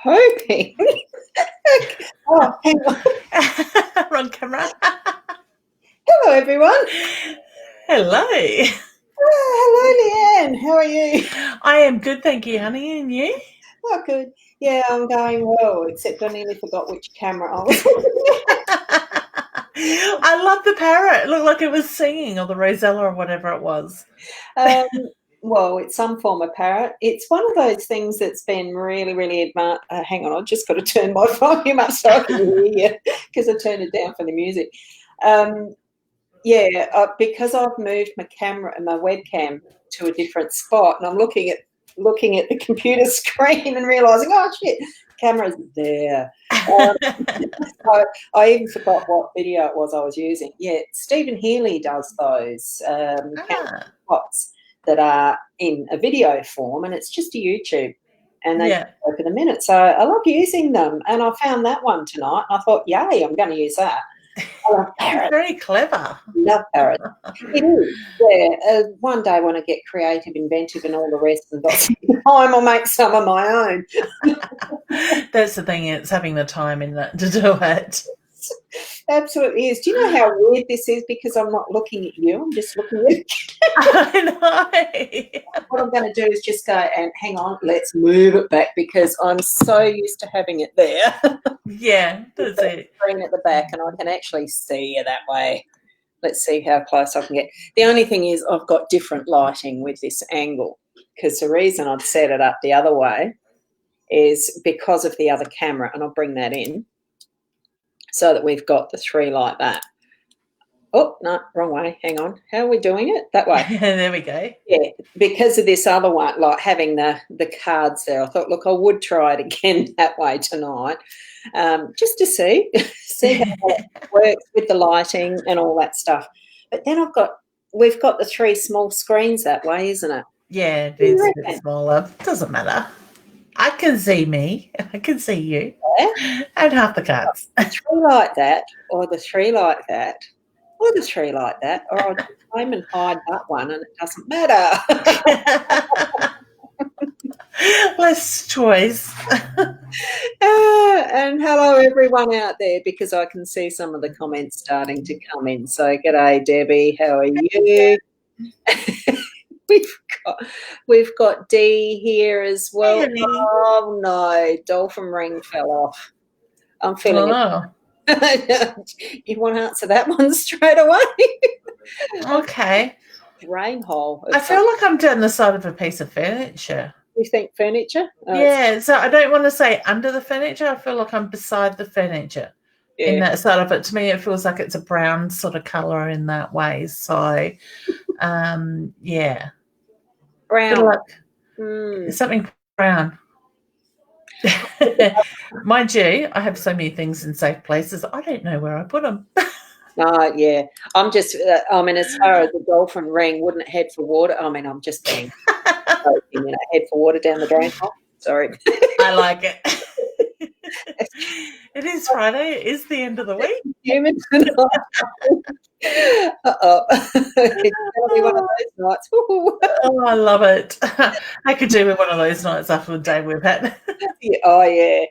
hoping. Oh, hang on. We're on camera. Hello, everyone. Hello. Hello, Leanne. How are you? I am good, thank you, honey. And you? Oh, good. Yeah, I'm going well, except I nearly forgot which camera I was looking I love the parrot. It looked like it was singing, or the Rosella, or whatever it was. at. Well, it's some form of parrot. It's one of those things that's been really, really advanced. Hang on, I've just got to turn my volume up so I can hear you because I turned it down for the music. Because I've moved my camera and my webcam to a different spot, and I'm looking at the computer screen and realising, oh shit, camera's there. So I even forgot what video it was I was using. Yeah, Stephen Healy does those camera spots that are in a video form, and it's just a YouTube, and they go for the minute. So I love using them, and I found that one tonight. I thought, yay, I'm going to use that. I love parrots. Very clever. Love parrots. It is. Yeah. One day when I get creative, inventive, and all the rest, and got some time, I'll make some of my own. That's the thing. It's having the time in that to do it. Absolutely is. Do you know how weird this is? Because I'm not looking at you. I'm just looking at you. I know. What I'm going to do is just go and hang on. Let's move it back because I'm so used to having it there. Yeah, that's it. Screen at the back, and I can actually see you that way. Let's see how close I can get. The only thing is I've got different lighting with this angle because the reason I'd set it up the other way is because of the other camera, and I'll bring that in so that we've got the three like that. Oh, no, wrong way. Hang on. How are we doing it? That way. There we go. Yeah, because of this other one, like having the cards there, I thought, look, I would try it again that way tonight just to see how it works with the lighting and all that stuff. But then we've got the three small screens that way, isn't it? Yeah, it is a bit smaller. Doesn't matter. I can see me. I can see you. Yeah. And half the cards. The three like that, or the three like that, or the three like that, or I'll just claim and hide that one and it doesn't matter. Less choice. And hello everyone out there, because I can see some of the comments starting to come in. So g'day Debbie, how are you? We've got Dee here as well. Hey, oh no, dolphin ring fell off. I'm feeling it. You want to answer that one straight away? Okay. Rain hole. I feel like I'm down the side of a piece of furniture. You think furniture? Yeah, so I don't want to say under the furniture. I feel like I'm beside the furniture in that side of it. To me, it feels like it's a brown sort of colour in that way. So, yeah. Brown. Like something brown. Mind you, I have so many things in safe places. I don't know where I put them. Yeah. I'm just, as far as the dolphin ring, wouldn't it head for water? I'm just being, head for water down the drain hole. Sorry. I like it. It is Friday. It is the end of the week. Human Uh-oh. It's going to be one of those nights. Oh, I love it. I could do with one of those nights after the day we've had. Oh, yeah.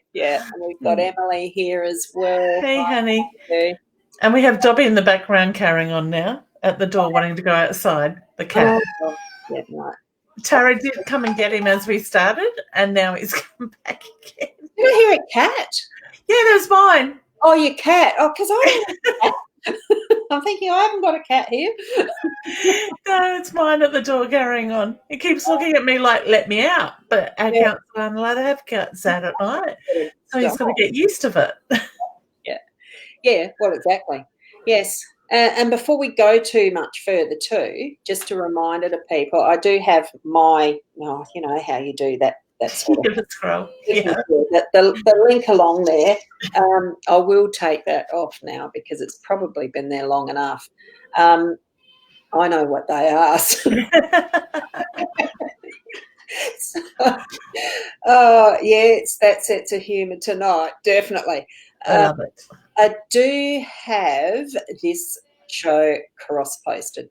And we've got Emily here as well. Hey, honey. Okay. And we have Dobby in the background carrying on now at the door, wanting to go outside, the cat. Oh, yeah, right. Tara did come and get him as we started, and now he's come back again. Did I hear a cat? Yeah, there's mine. Oh, your cat. Oh, because I'm thinking I haven't got a cat here. No, it's mine at the door carrying on. He keeps looking at me like, let me out. But our council aren't allowed to have cats out at night. So he's got to get used to it. Yeah, well, exactly. Yes. And before we go too much further too, just a reminder to people, I do have my, you know how you do that sort of scroll. Yeah. The link along there. I will take that off now because it's probably been there long enough. I know what they are. That's sense of humour tonight, definitely. I love it. I do have this show cross-posted,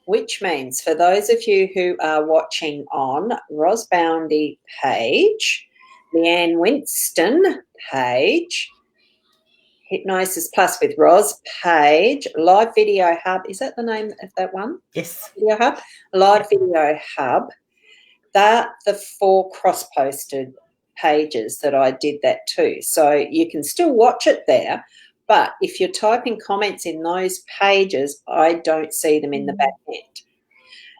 which means for those of you who are watching on Ros Boundy page, Leanne Winston page, Hypnosis Plus with Roz page, Live Video Hub. Is that the name of that one? Yes. Video Hub? Live Video Hub. They're the 4 cross-posted pages that I did that too. So you can still watch it there, but if you're typing comments in those pages, I don't see them in the back end.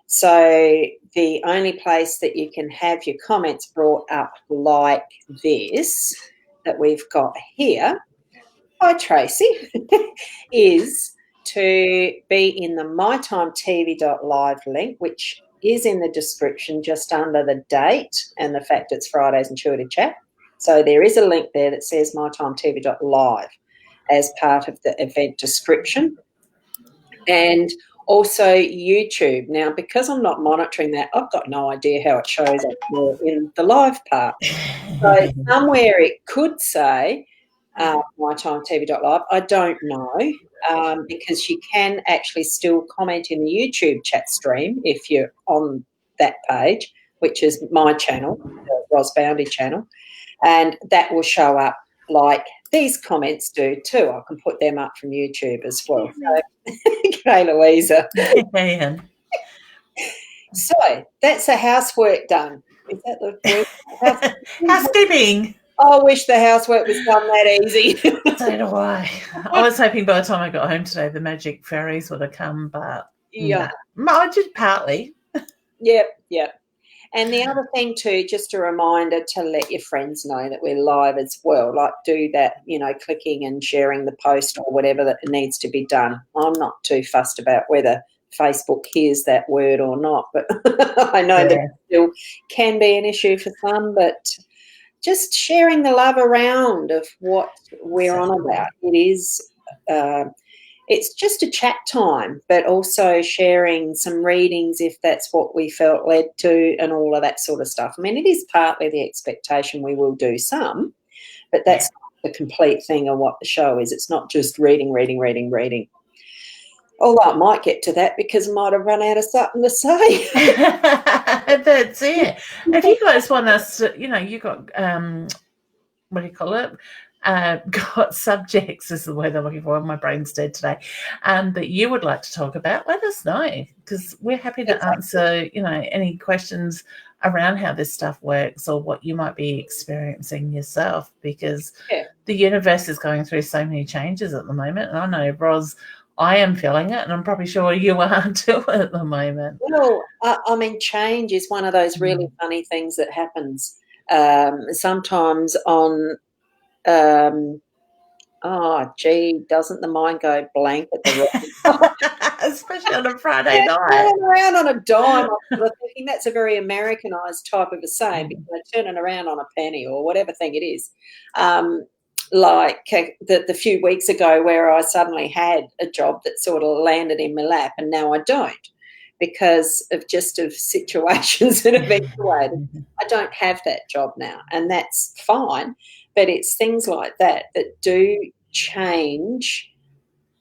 So the only place that you can have your comments brought up like this that we've got here, hi Tracy, is to be in the mytimetv.live link, which is in the description just under the date and the fact it's Friday's Intuitive Chat. So there is a link there that says mytimetv.live as part of the event description. And also YouTube. Now, because I'm not monitoring that, I've got no idea how it shows up in the live part. So somewhere it could say mytimetv.live. I don't know, because you can actually still comment in the YouTube chat stream if you're on that page, which is my channel, the Roz Boundy channel, and that will show up like these comments do too. I can put them up from YouTube as well. So, okay, Louisa. Yeah. So that's the housework done. Is that the word? Housekeeping. I wish the housework was done that easy. So do I. I was hoping by the time I got home today the magic fairies would have come, but yeah, no, I did partly. Yep. And the other thing too, just a reminder to let your friends know that we're live as well. Like do that, clicking and sharing the post or whatever that needs to be done. I'm not too fussed about whether Facebook hears that word or not, but I know that it still can be an issue for some, but just sharing the love around of what we're on about. It is it's just a chat time, but also sharing some readings if that's what we felt led to and all of that sort of stuff. I mean, it is partly the expectation we will do some, but that's not the complete thing of what the show is. It's not just reading. Although I might get to that because I might have run out of something to say. That's it. If you guys want us to, you got, what do you call it? Got subjects is the word I'm looking for. My brain's dead today. That you would like to talk about, let us know because we're happy to answer, any questions around how this stuff works or what you might be experiencing yourself because the universe is going through so many changes at the moment. And I know, Roz, I am feeling it, and I'm probably sure you are too at the moment. Well, I mean, change is one of those really funny things that happens sometimes on doesn't the mind go blank at the especially on a Friday night. Turning around on a dime. I'm thinking that's a very Americanized type of a saying because they're turning around on a penny or whatever thing it is. Like the few weeks ago where I suddenly had a job that sort of landed in my lap and now I don't because of situations that eventuated. I don't have that job now and that's fine. But it's things like that do change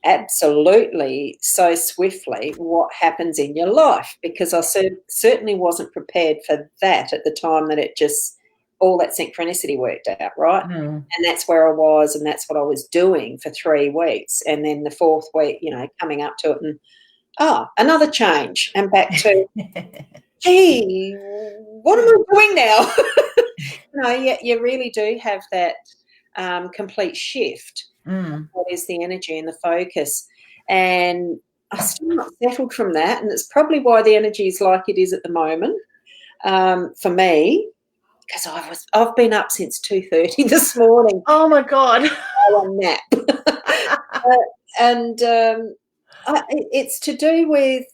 absolutely so swiftly what happens in your life because I certainly wasn't prepared for that at the time that it just all that synchronicity worked out, right? And that's where I was and that's what I was doing for 3 weeks. And then the 4th week, coming up to it and, another change and back to, gee, what am I doing now? You really do have that complete shift. What is the energy and the focus? And I'm still not settled from that. And it's probably why the energy is like it is at the moment for me because I've been up since 2:30 this morning. Oh, my God. On nap. It's to do with,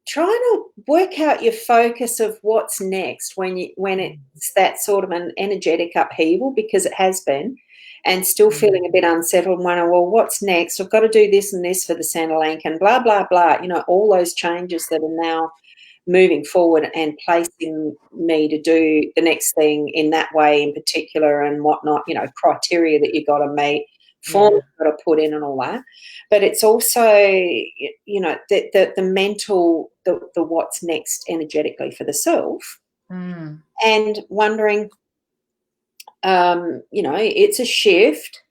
trying to work out your focus of what's next when it's that sort of an energetic upheaval because it has been and still feeling a bit unsettled wondering, what's next? I've got to do this and this for the Centrelink and blah, blah, blah. All those changes that are now moving forward and placing me to do the next thing in that way in particular and whatnot, criteria that you got to meet. Forms got to put in and all that, but it's also the mental the what's next energetically for the self and wondering, it's a shift.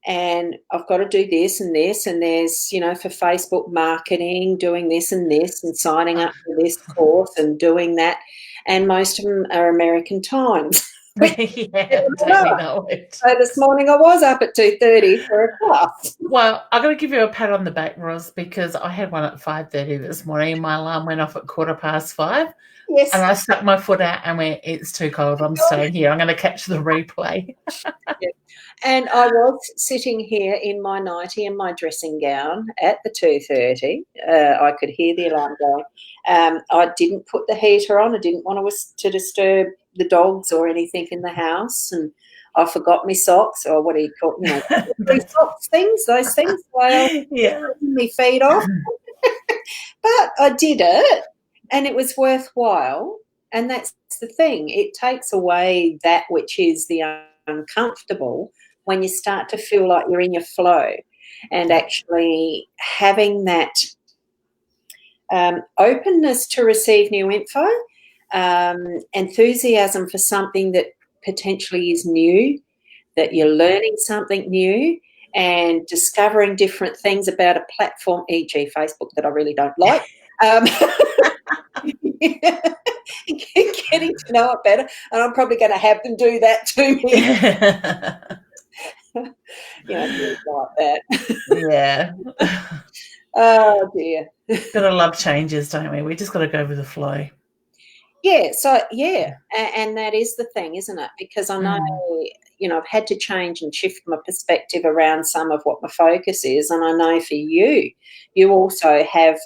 And I've got to do this and this, and there's, for Facebook marketing, doing this and this, and signing up for this course and doing that. And most of them are American times. Yeah, know it. So this morning I was up at 2:30 for a class. Well, I'm going to give you a pat on the back, Ros, because I had one at 5:30 this morning, and my alarm went off at 5:15. Yes. And I stuck my foot out and went, it's too cold. I'm staying here. I'm going to catch the replay. Yeah. And I was sitting here in my nightie and my dressing gown at the 2:30. I could hear the alarm going. I didn't put the heater on. I didn't want to disturb the dogs or anything in the house. And I forgot my socks, or what do you call socks things, those things. Yeah. My feet off. But I did it, and it was worthwhile. And that's the thing. It takes away that which is the uncomfortable when you start to feel like you're in your flow, and actually having that openness to receive new info, enthusiasm for something that potentially is new, that you're learning something new and discovering different things about a platform, e.g. Facebook, that I really don't like. Getting to know it better, and I'm probably going to have them do that to me. Like that. Yeah. Oh dear. Gotta love changes, don't we? We just got to go with the flow. Yeah. So and that is the thing, isn't it? Because I know, I've had to change and shift my perspective around some of what my focus is, and I know for you also have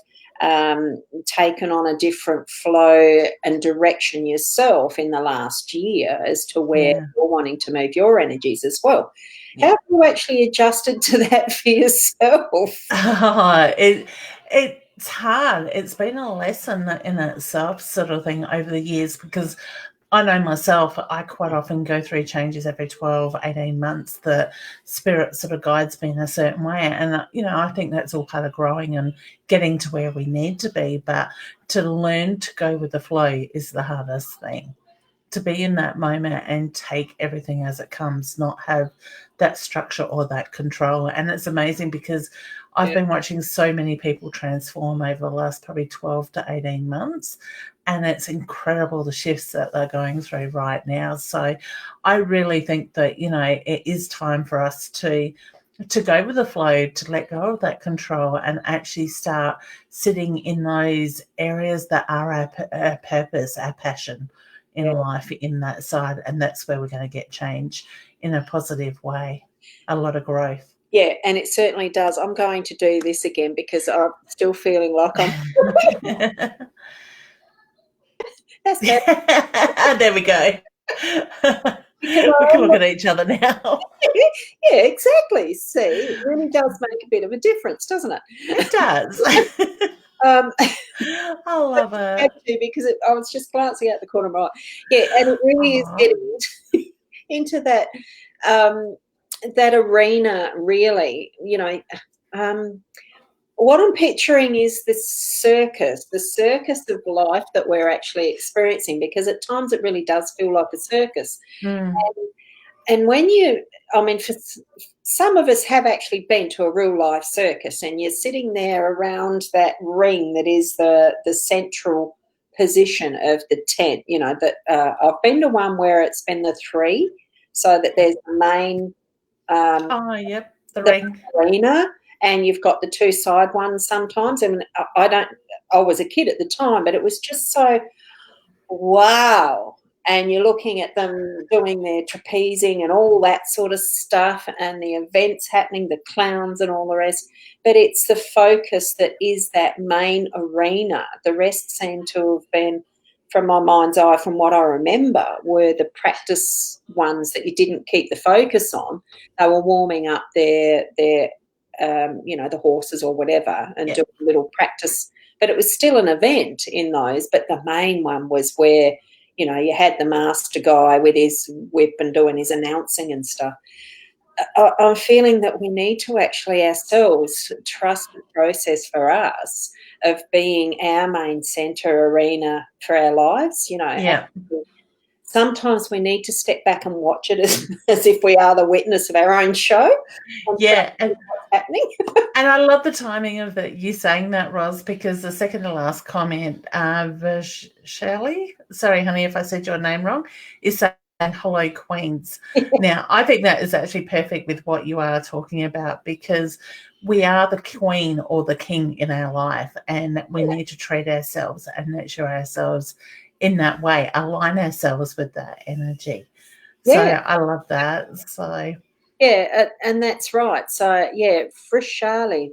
taken on a different flow and direction yourself in the last year as to where you're wanting to move your energies as well. How have you actually adjusted to that for yourself? It's hard. It's been a lesson in itself, sort of thing, over the years, because I know myself, I quite often go through changes every 12, 18 months. The spirit sort of guides me in a certain way. And, I think that's all part of growing and getting to where we need to be. But to learn to go with the flow is the hardest thing. To be in that moment and take everything as it comes, not have that structure or that control. And it's amazing because I've been watching so many people transform over the last probably 12 to 18 months. And it's incredible the shifts that they're going through right now. So I really think that, it is time for us to go with the flow, to let go of that control and actually start sitting in those areas that are our purpose, our passion in life, in that side. And that's where we're going to get change in a positive way, a lot of growth. Yeah, and it certainly does. I'm going to do this again because I'm still feeling like I'm... That's better. There we go. We can look at each other now. Yeah, exactly. See, it really does make a bit of a difference, doesn't it? It does. I love it. Actually, because I was just glancing out the corner of my eye. Yeah, and it really is getting into that that arena, really. What I'm picturing is the circus of life that we're actually experiencing, because at times it really does feel like a circus. And when for some of us have actually been to a real life circus, and you're sitting there around that ring that is the central position of the tent. I've been to one where it's been the three, so that there's the main the ring arena, and you've got the two side ones sometimes. And I was a kid at the time, but it was just so wow. And you're looking at them doing their trapezing and all that sort of stuff, and the events happening, the clowns and all the rest. But it's the focus that is that main arena. The rest seem to have been, from my mind's eye, from what I remember, were the practice ones that you didn't keep the focus on. They were warming up their the horses or whatever, and doing a little practice. But it was still an event in those. But the main one was where, you had the master guy with his whip and doing his announcing and stuff. I'm feeling that we need to actually ourselves trust the process for us of being our main centre arena for our lives, you know. Yeah. Sometimes we need to step back and watch it as if we are the witness of our own show. Yeah. And what's happening. And I love the timing of you saying that, Ros, because the second to last comment, Shirley, sorry, honey, if I said your name wrong, is saying hello, Queens. Now, I think that is actually perfect with what you are talking about, because we are the queen or the king in our life, and we need to treat ourselves and nurture ourselves in that way, align ourselves with that energy. So I love that. So yeah, and that's right. So yeah, Vrishali,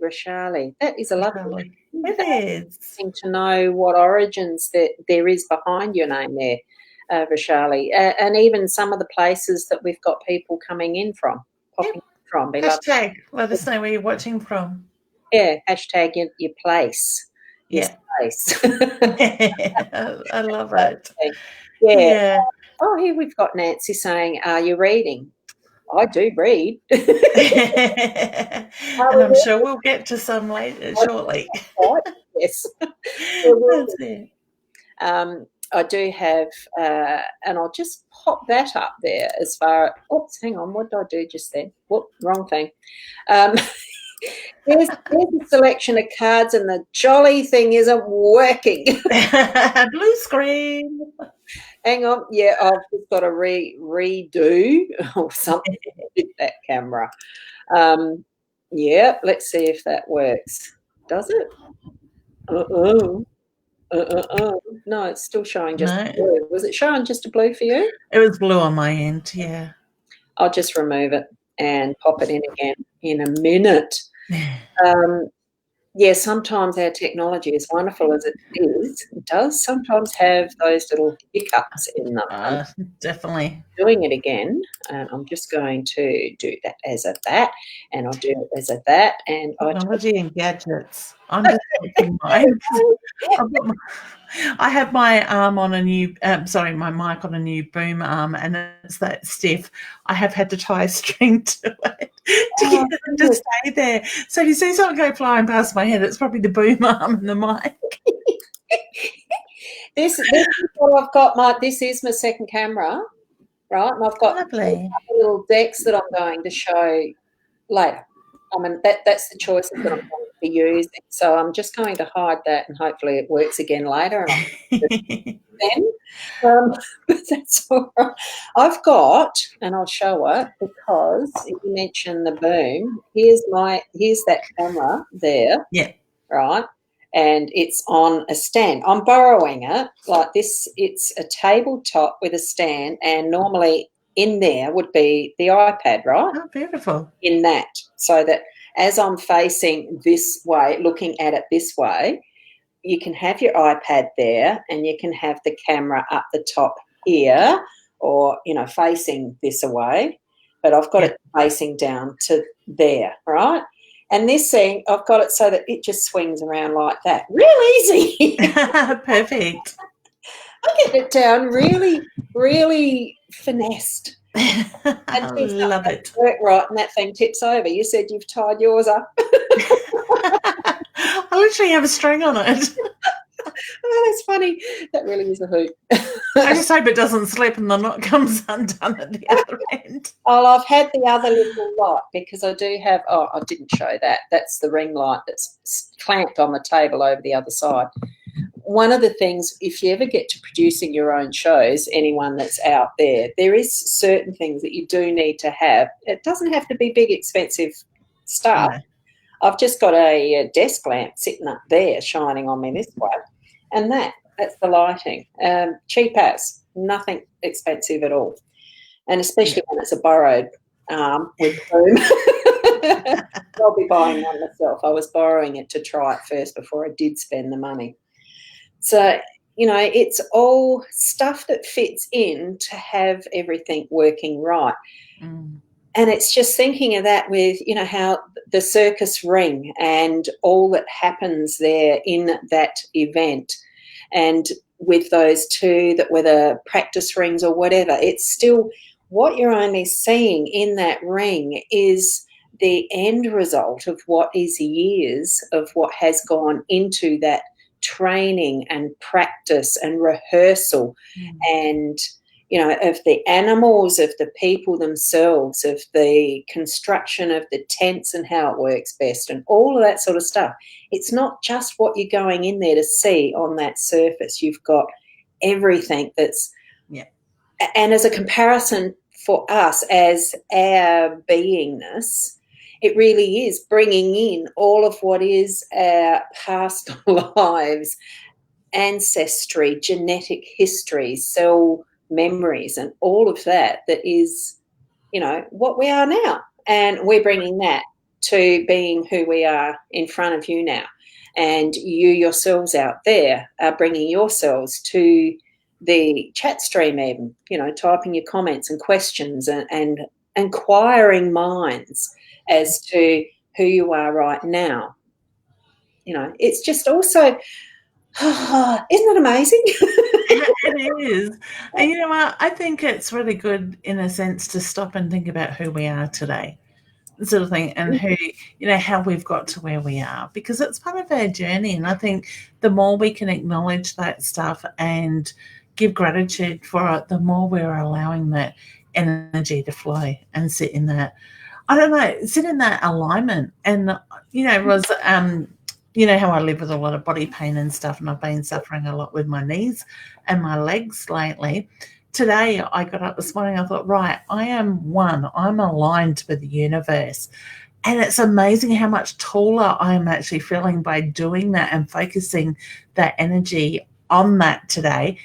that is a lovely. It is to know what origins that there is behind your name there, Vrishali, and even some of the places that we've got people coming in from, popping from. Hashtag, let us know where you're watching from. Yeah, hashtag your place. Yeah. Place. I love it. Yeah. Oh, here we've got Nancy saying, are you reading? I do read. And I'm sure we'll get to some later shortly. Yes. That's it. I do have, and I'll just pop that up there as far. Oops, hang on. What did I do just then? Whoop, wrong thing. There's a selection of cards, and the jolly thing isn't working. Blue screen. Hang on. Yeah, I've just got to redo or something with that camera. Yeah, let's see if that works. Does it? No, it's still showing just blue. Was it showing just a blue for you? It was blue on my end, yeah. I'll just remove it and pop it in again in a minute. Yeah, sometimes our technology, as wonderful as it is, it does sometimes have those little hiccups in them. Definitely. Doing it again, and I'm just going to do that as a that, and I'll do it as a that, and technology and gadgets. I'm just thinking mine. I have my arm on a new, my mic on a new boom arm, and it's that stiff. I have had to tie a string to it to get it to stay there. So if you see something go flying past my head, it's probably the boom arm and the mic. This is what I've got. This is my second camera, right? And I've got little decks that I'm going to show later. I mean, that's the choices that I'm going to be using. So I'm just going to hide that, and hopefully it works again later. And then, that's all right. I've got, and I'll show it because you mentioned the boom. Here's that camera there. Yeah. Right. And it's on a stand. I'm borrowing it like this. It's a tabletop with a stand, and normally in there would be the iPad, right? Oh, beautiful. In that, so that as I'm facing this way, looking at it this way, you can have your iPad there, and you can have the camera up the top here, or, facing this away. But I've got it facing down to there, right? And this thing, I've got it so that it just swings around like that. Real easy. Perfect. I get it down really, really finessed. I love it. Work right, and that thing tips over. You said you've tied yours up. I literally have a string on it. Oh, that's funny. That really is a hoot. I just hope it doesn't slip and the knot comes undone at the other end. Oh, I've had the other little light because I do have, I didn't show that. That's the ring light that's clamped on the table over the other side. One of the things, if you ever get to producing your own shows, anyone that's out there is certain things that you do need to have. It doesn't have to be big, expensive stuff. No. I've just got a desk lamp sitting up there shining on me this way, and that's the lighting. Cheap as, nothing expensive at all, and especially when it's a borrowed with boom. I'll be buying one myself. I was borrowing it to try it first before I did spend the money. So, it's all stuff that fits in to have everything working right. Mm. And it's just thinking of that with, how the circus ring and all that happens there in that event, and with those two that were the practice rings or whatever, it's still what you're only seeing in that ring is the end result of what is years of what has gone into that training and practice and rehearsal and, you know, of the animals, of the people themselves, of the construction of the tents and how it works best and all of that sort of stuff. It's not just what you're going in there to see on that surface. You've got everything that's, and as a comparison for us as our beingness, it really is bringing in all of what is our past lives, ancestry, genetic history, cell memories, and all of that is, you know, what we are now. And we're bringing that to being who we are in front of you now. And you yourselves out there are bringing yourselves to the chat stream even, you know, typing your comments and questions and inquiring minds as to who you are right now. You know, it's just also, isn't it amazing? It is. And you know what? I think it's really good in a sense to stop and think about who we are today, sort of thing, and who, you know, how we've got to where we are, because it's part of our journey. And I think the more we can acknowledge that stuff and give gratitude for it, the more we're allowing that energy to flow and sit in that, I don't know, sit in that alignment. And, you know, you know how I live with a lot of body pain and stuff, and I've been suffering a lot with my knees and my legs lately. Today I got up this morning, I thought, right, I am one. I'm aligned with the universe. And it's amazing how much taller I am actually feeling by doing that and focusing that energy on that today.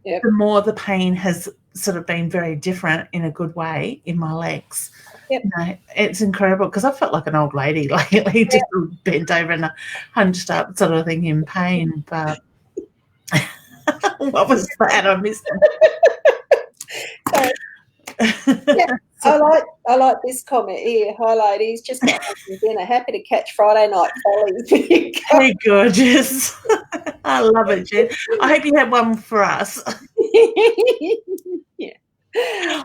Yep. The more the pain has sort of been very different in a good way in my legs. Yep. You know, it's incredible because I felt like an old lady lately, just bent over and hunched up sort of thing in pain. But what was that? I missed it. I like this comment here. Hi, ladies. Just got home from dinner. Happy to catch Friday night follies. Very gorgeous. I love it, Jen. I hope you had one for us. Yeah.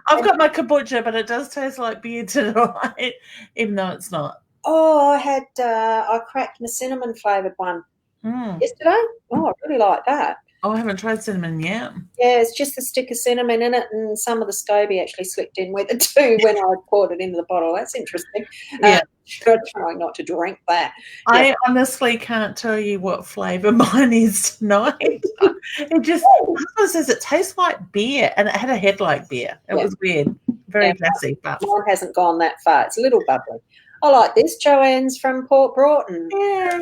I've got my kombucha, but it does taste like beer tonight, even though it's not. Oh, I cracked my cinnamon flavoured one yesterday. Oh, I really like that. Oh, I haven't tried cinnamon yet. Yeah, it's just a stick of cinnamon in it, and some of the SCOBY actually slipped in with it too when I poured it into the bottle. That's interesting. Yeah. Trying not to drink that. I honestly can't tell you what flavour mine is tonight. It just, my husband says it tastes like beer, and it had a head like beer. It was weird. Very classy. But mine hasn't gone that far. It's a little bubbly. I like this. Joanne's from Port Broughton. Yeah.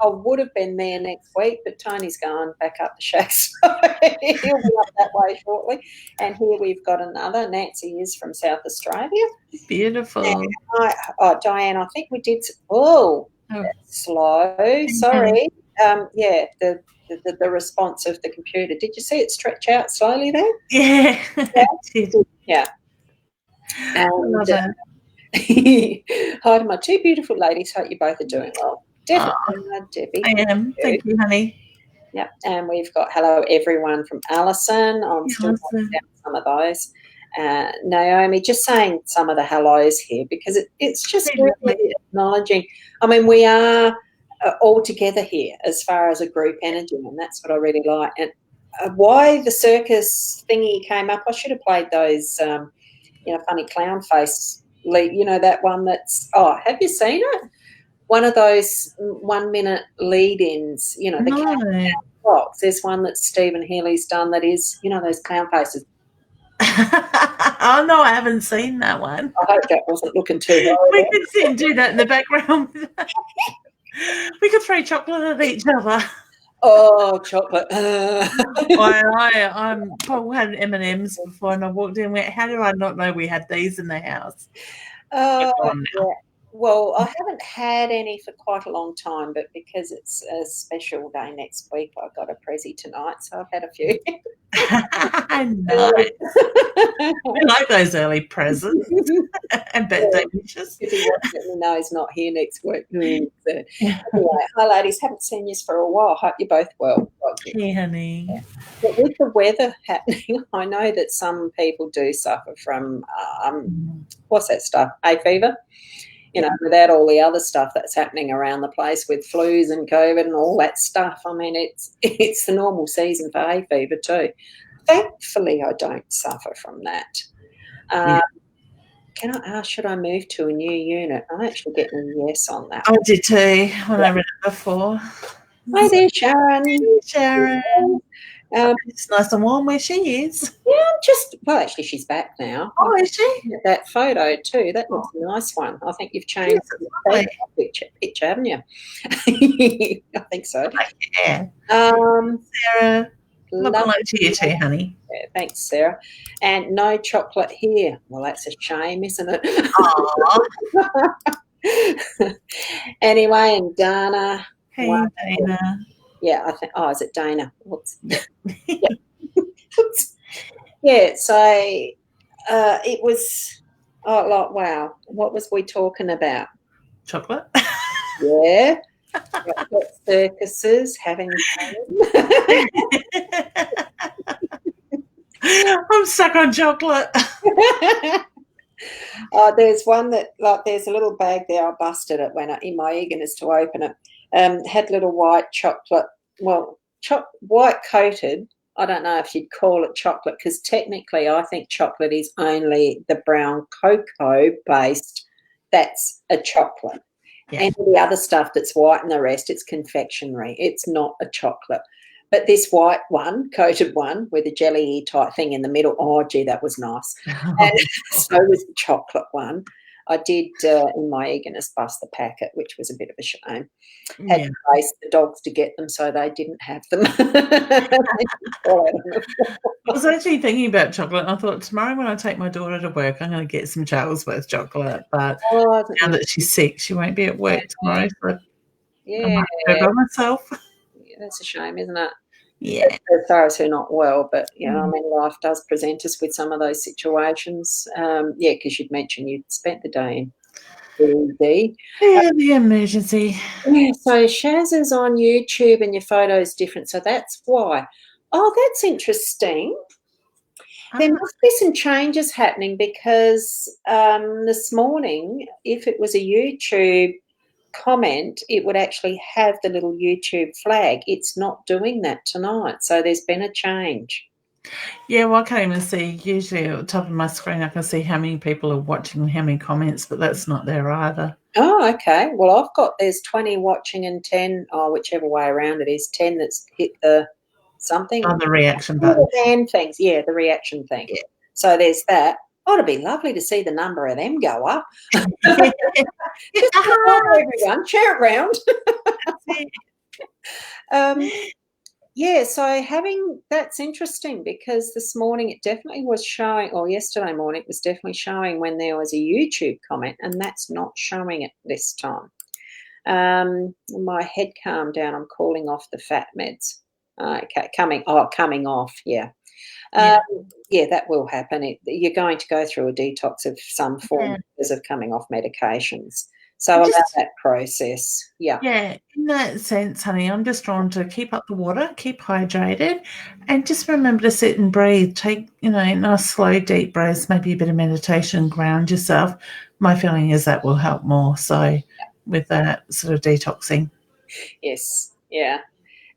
I would have been there next week, but Tony's going back up the shack, so he'll be up that way shortly. And here we've got another. Nancy is from South Australia. Beautiful. And Diane, I think we did. That's slow. Sorry. The response of the computer. Did you see it stretch out slowly there? Yeah. Yeah. And, hi to my two beautiful ladies. Hope you both are doing well. Debbie. I am. Thank you, honey. Yep. And we've got hello everyone from Alison. I'm still writing down some of those. Naomi, just saying some of the hellos here because it's just really acknowledging. I mean, we are all together here as far as a group energy, and that's what I really like. And why the circus thingy came up, I should have played those, funny clown face. You know, that one that's, have you seen it? One of those 1 minute lead-ins, the countdown clocks. There's one that Stephen Healy's done that is, those clown faces. Oh, no, I haven't seen that one. I hope that wasn't looking too hard. We could sit and do that in the background. We could throw chocolate at each other. Oh, chocolate. Paul had M&Ms before and I walked in and went, how did I not know we had these in the house? Yeah. Well, I haven't had any for quite a long time, but because it's a special day next week, I got a prezi tonight, so I've had a few. Nice. We like those early presents and birthday wishes. If he wants it, no, he's not here next week. Anyway, hi, ladies. Haven't seen you for a while. Hope you're both well. Hey, honey. Yeah. But with the weather happening, I know that some people do suffer from, what's that stuff, hay fever. you know, without all the other stuff that's happening around the place with flus and COVID and all that stuff. I mean, it's the normal season for hay fever too. Thankfully, I don't suffer from that. Can I ask, should I move to a new unit? I'm actually getting a yes on that. I did too when I read it before. Hi there, Sharon. Hey, Sharon. It's nice and warm where she is. Yeah, actually, she's back now. Oh, is she? That photo too. That looks a nice one. I think you've changed the picture, haven't you? I think so. Yeah. Sarah, love to you too, honey. Yeah, thanks, Sarah. And no chocolate here. Well, that's a shame, isn't it? Anyway, and Dana. Hey, Dana. Yeah, I think. Oh, is it Dana? Whoops. Yeah. So it was. Oh, like wow! What was we talking about? Chocolate. Yeah. Circuses having fun. I'm stuck on chocolate. There's one that, like, there's a little bag there. I busted it when in my eagerness to open it. Had little white chocolate, white coated. I don't know if you'd call it chocolate because technically I think chocolate is only the brown cocoa based. That's a chocolate. Yeah. And the other stuff that's white and the rest, it's confectionery. It's not a chocolate. But this white one, coated one, with a jelly type thing in the middle, oh, gee, that was nice. And so was the chocolate one. I did, in my eagerness, bust the packet, which was a bit of a shame. Had to race the dogs to get them so they didn't have them. I was actually thinking about chocolate, and I thought tomorrow when I take my daughter to work, I'm going to get some Charlesworth chocolate. But now that she's sick, she won't be at work tomorrow. So I might go by myself. Yeah, that's a shame, isn't it? Yeah. As far as her not well, but, you know, I mean, life does present us with some of those situations. Because you'd mentioned you'd spent the day in BD. Yeah, the emergency. Yeah, so Shaz is on YouTube and your photo's different, so that's why. Oh, that's interesting. There must be some changes happening because this morning, if it was a YouTube comment, it would actually have the little YouTube flag. It's not doing that tonight, so there's been a change. Yeah, well, I can't even see. Usually at the top of my screen I can see how many people are watching and how many comments, but that's not there either. Oh, okay. Well, there's 20 watching and 10, whichever way around it is, 10 that's hit the something. Oh, the reaction button. Things. Yeah, the reaction thing. Yeah. So there's that. Oh, it'd be lovely to see the number of them go up. Just everyone, share it round. So that's interesting because this morning it definitely was showing, or yesterday morning it was definitely showing when there was a YouTube comment, and that's not showing it this time. My head calmed down. I'm calling off the fat meds. Okay, coming off, yeah. That will happen. You're going to go through a detox of some form because of coming off medications. So allow that process. Yeah. Yeah, in that sense, honey, I'm just trying to keep up the water, keep hydrated, and just remember to sit and breathe. Take, nice, slow, deep breaths, maybe a bit of meditation, ground yourself. My feeling is that will help more. So with that sort of detoxing. Yes, yeah.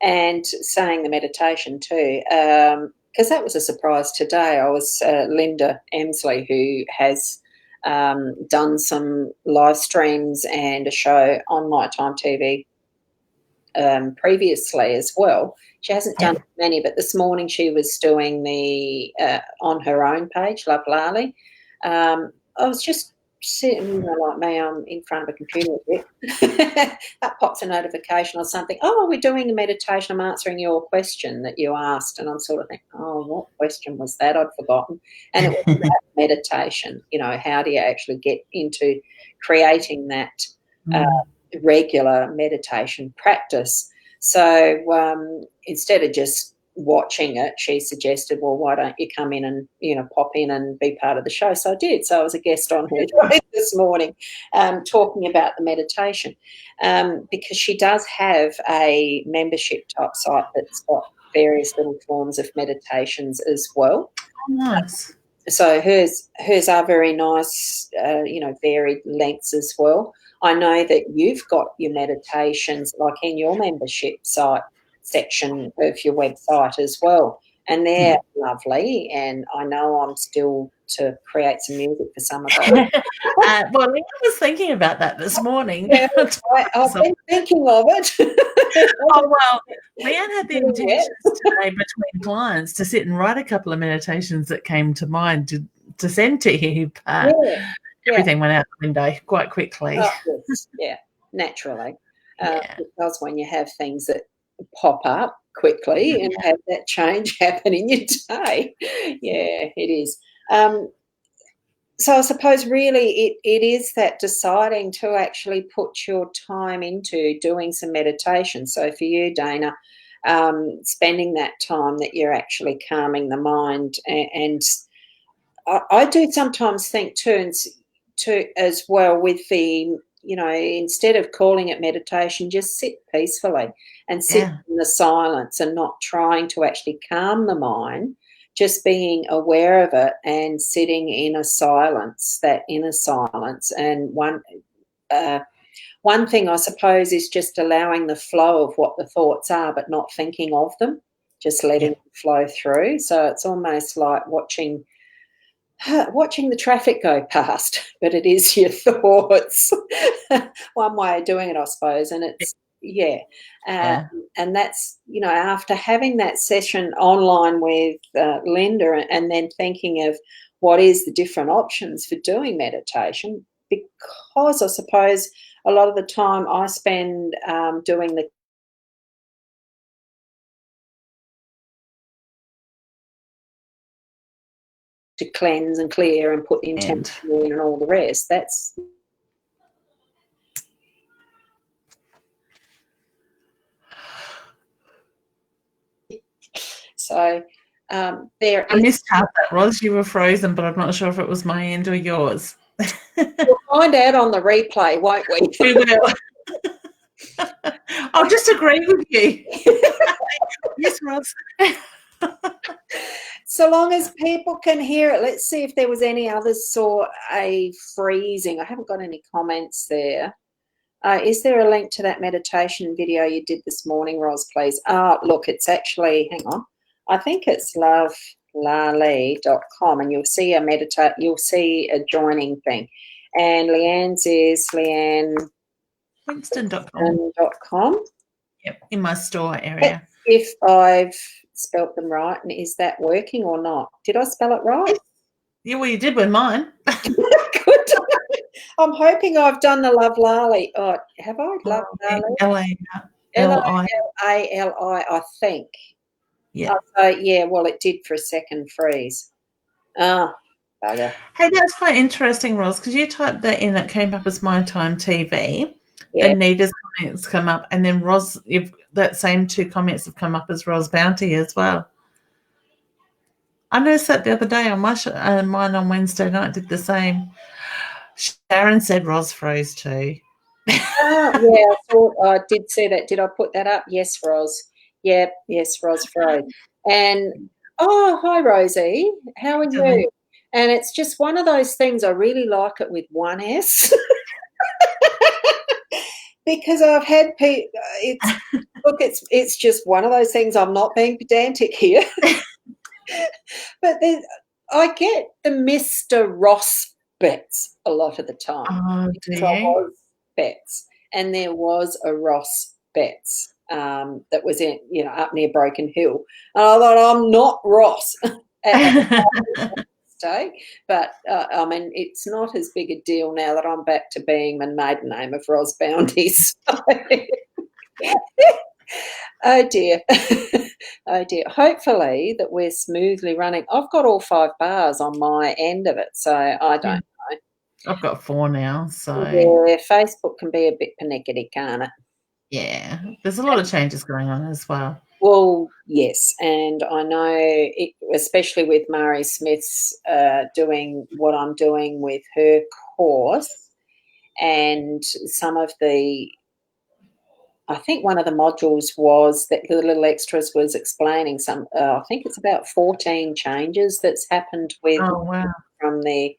And saying the meditation too, because that was a surprise today. I was Linda Emsley, who has done some live streams and a show on Nighttime TV previously as well. She hasn't done many, but this morning she was doing the on her own page, Love Lali. I was just sitting, like me, I'm in front of a computer a bit. That pops a notification or something. Oh, we're doing a meditation. I'm answering your question that you asked. And I'm sort of thinking, oh, what question was that? I'd forgotten. And it was about meditation. How do you actually get into creating that regular meditation practice? So instead of just watching it, she suggested, well, why don't you come in and pop in and be part of the show? So I did. So I was a guest on her show this morning talking about the meditation because she does have a membership type site that's got various little forms of meditations as well. Oh, nice. So hers are very nice, varied lengths as well. I know that you've got your meditations like in your membership site section of your website as well, and they're lovely. And I know I'm still to create some music for some of those. Well, I was thinking about that this morning. Yeah, I've been thinking of it. Oh, well, Leanne had the intentions today between clients to sit and write a couple of meditations that came to mind to send to you, but everything went out the window quite quickly. Oh, yes. Yeah, naturally. Because when you have things that pop up quickly and have that change happen in your day, yeah, it is. So I suppose really it is that deciding to actually put your time into doing some meditation. So for you, Dana, spending that time that you're actually calming the mind, and I do sometimes think too as well with the, instead of calling it meditation, just sit peacefully and sit in the silence and not trying to actually calm the mind, just being aware of it and sitting in a silence, that inner silence. And one thing I suppose is just allowing the flow of what the thoughts are, but not thinking of them, just letting them flow through. So it's almost like watching the traffic go past, but it is your thoughts. One way of doing it, I suppose. And it's, and that's, after having that session online with Linda and then thinking of what is the different options for doing meditation, because I suppose a lot of the time I spend doing the to cleanse and clear and put the intention in and all the rest. That's so there. I missed out that, Ros. You were frozen, but I'm not sure if it was my end or yours. We'll find out on the replay, won't we? We will. I'll just agree with you. Yes, Ros. So long as people can hear it. Let's see if there was any others saw a freezing. I haven't got any comments there. Is there a link to that meditation video you did this morning, Ros, please? Look, it's actually, hang on. I think it's lovelali.com, and you'll see you'll see a joining thing. And Leanne's is leannewinston.com. Yep, in my store area. If I've spelt them right, and is that working or not? Did I spell it right? Yeah, well, you did with mine. Good. I'm hoping I've done the Love Lali. Oh, have I? Love Lali? Lali, I think. Yeah. Well, it did for a second freeze. Bugger. Hey, that's quite interesting, Ros, because you typed that in, it came up as My Time TV. And Nita's comments come up, and then Ros, that same two comments have come up as Ros Bounty as well. I noticed that the other day on my mine on Wednesday night did the same. Sharon said Ros froze too. I thought I did see that. Did I put that up? Yes, Ros. Yeah, yes, Ros froze. And hi Rosie, how are you? And it's just one of those things. I really like it with one S. Because I've had people. It's just one of those things. I'm not being pedantic here, but I get the Mr. Ross bits a lot of the time. Oh, I was Betts, and there was a Ross Betts that was in, up near Broken Hill, and I thought, I'm not Ross. But I mean, it's not as big a deal now that I'm back to being my maiden name of Ros Bounty. So. Oh dear. Oh dear. Hopefully that we're smoothly running. I've got all 5 bars on my end of it, so I don't know. I've got 4 now, so yeah, Facebook can be a bit panicky, can't it? Yeah, there's a lot of changes going on as well. Well, yes, and I know, especially with Mari Smith's doing what I'm doing with her course, and some of the I think one of the modules was that the little extras was explaining some, I think it's about 14 changes that's happened with Oh, wow. from the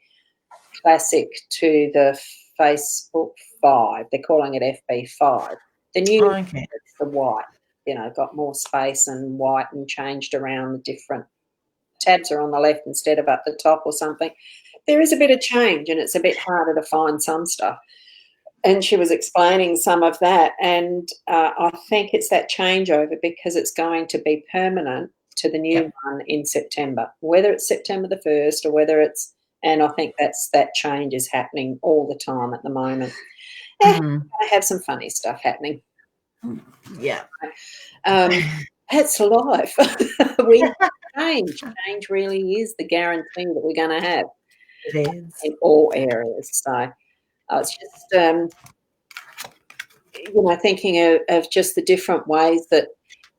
Classic to the Facebook 5. They're calling it FB5. The new, Okay. it's the white, got more space and white and changed around the different tabs are on the left instead of up the top or something. There is a bit of change and it's a bit harder to find some stuff. And she was explaining some of that, and I think it's that changeover because it's going to be permanent to the new one in September, whether it's September the 1st or whether it's, and I think that change is happening all the time at the moment. I have some funny stuff happening. Yeah. That's life. We change. Change really is the guarantee that we're going to have. It is. In all areas. So it's just, thinking of just the different ways that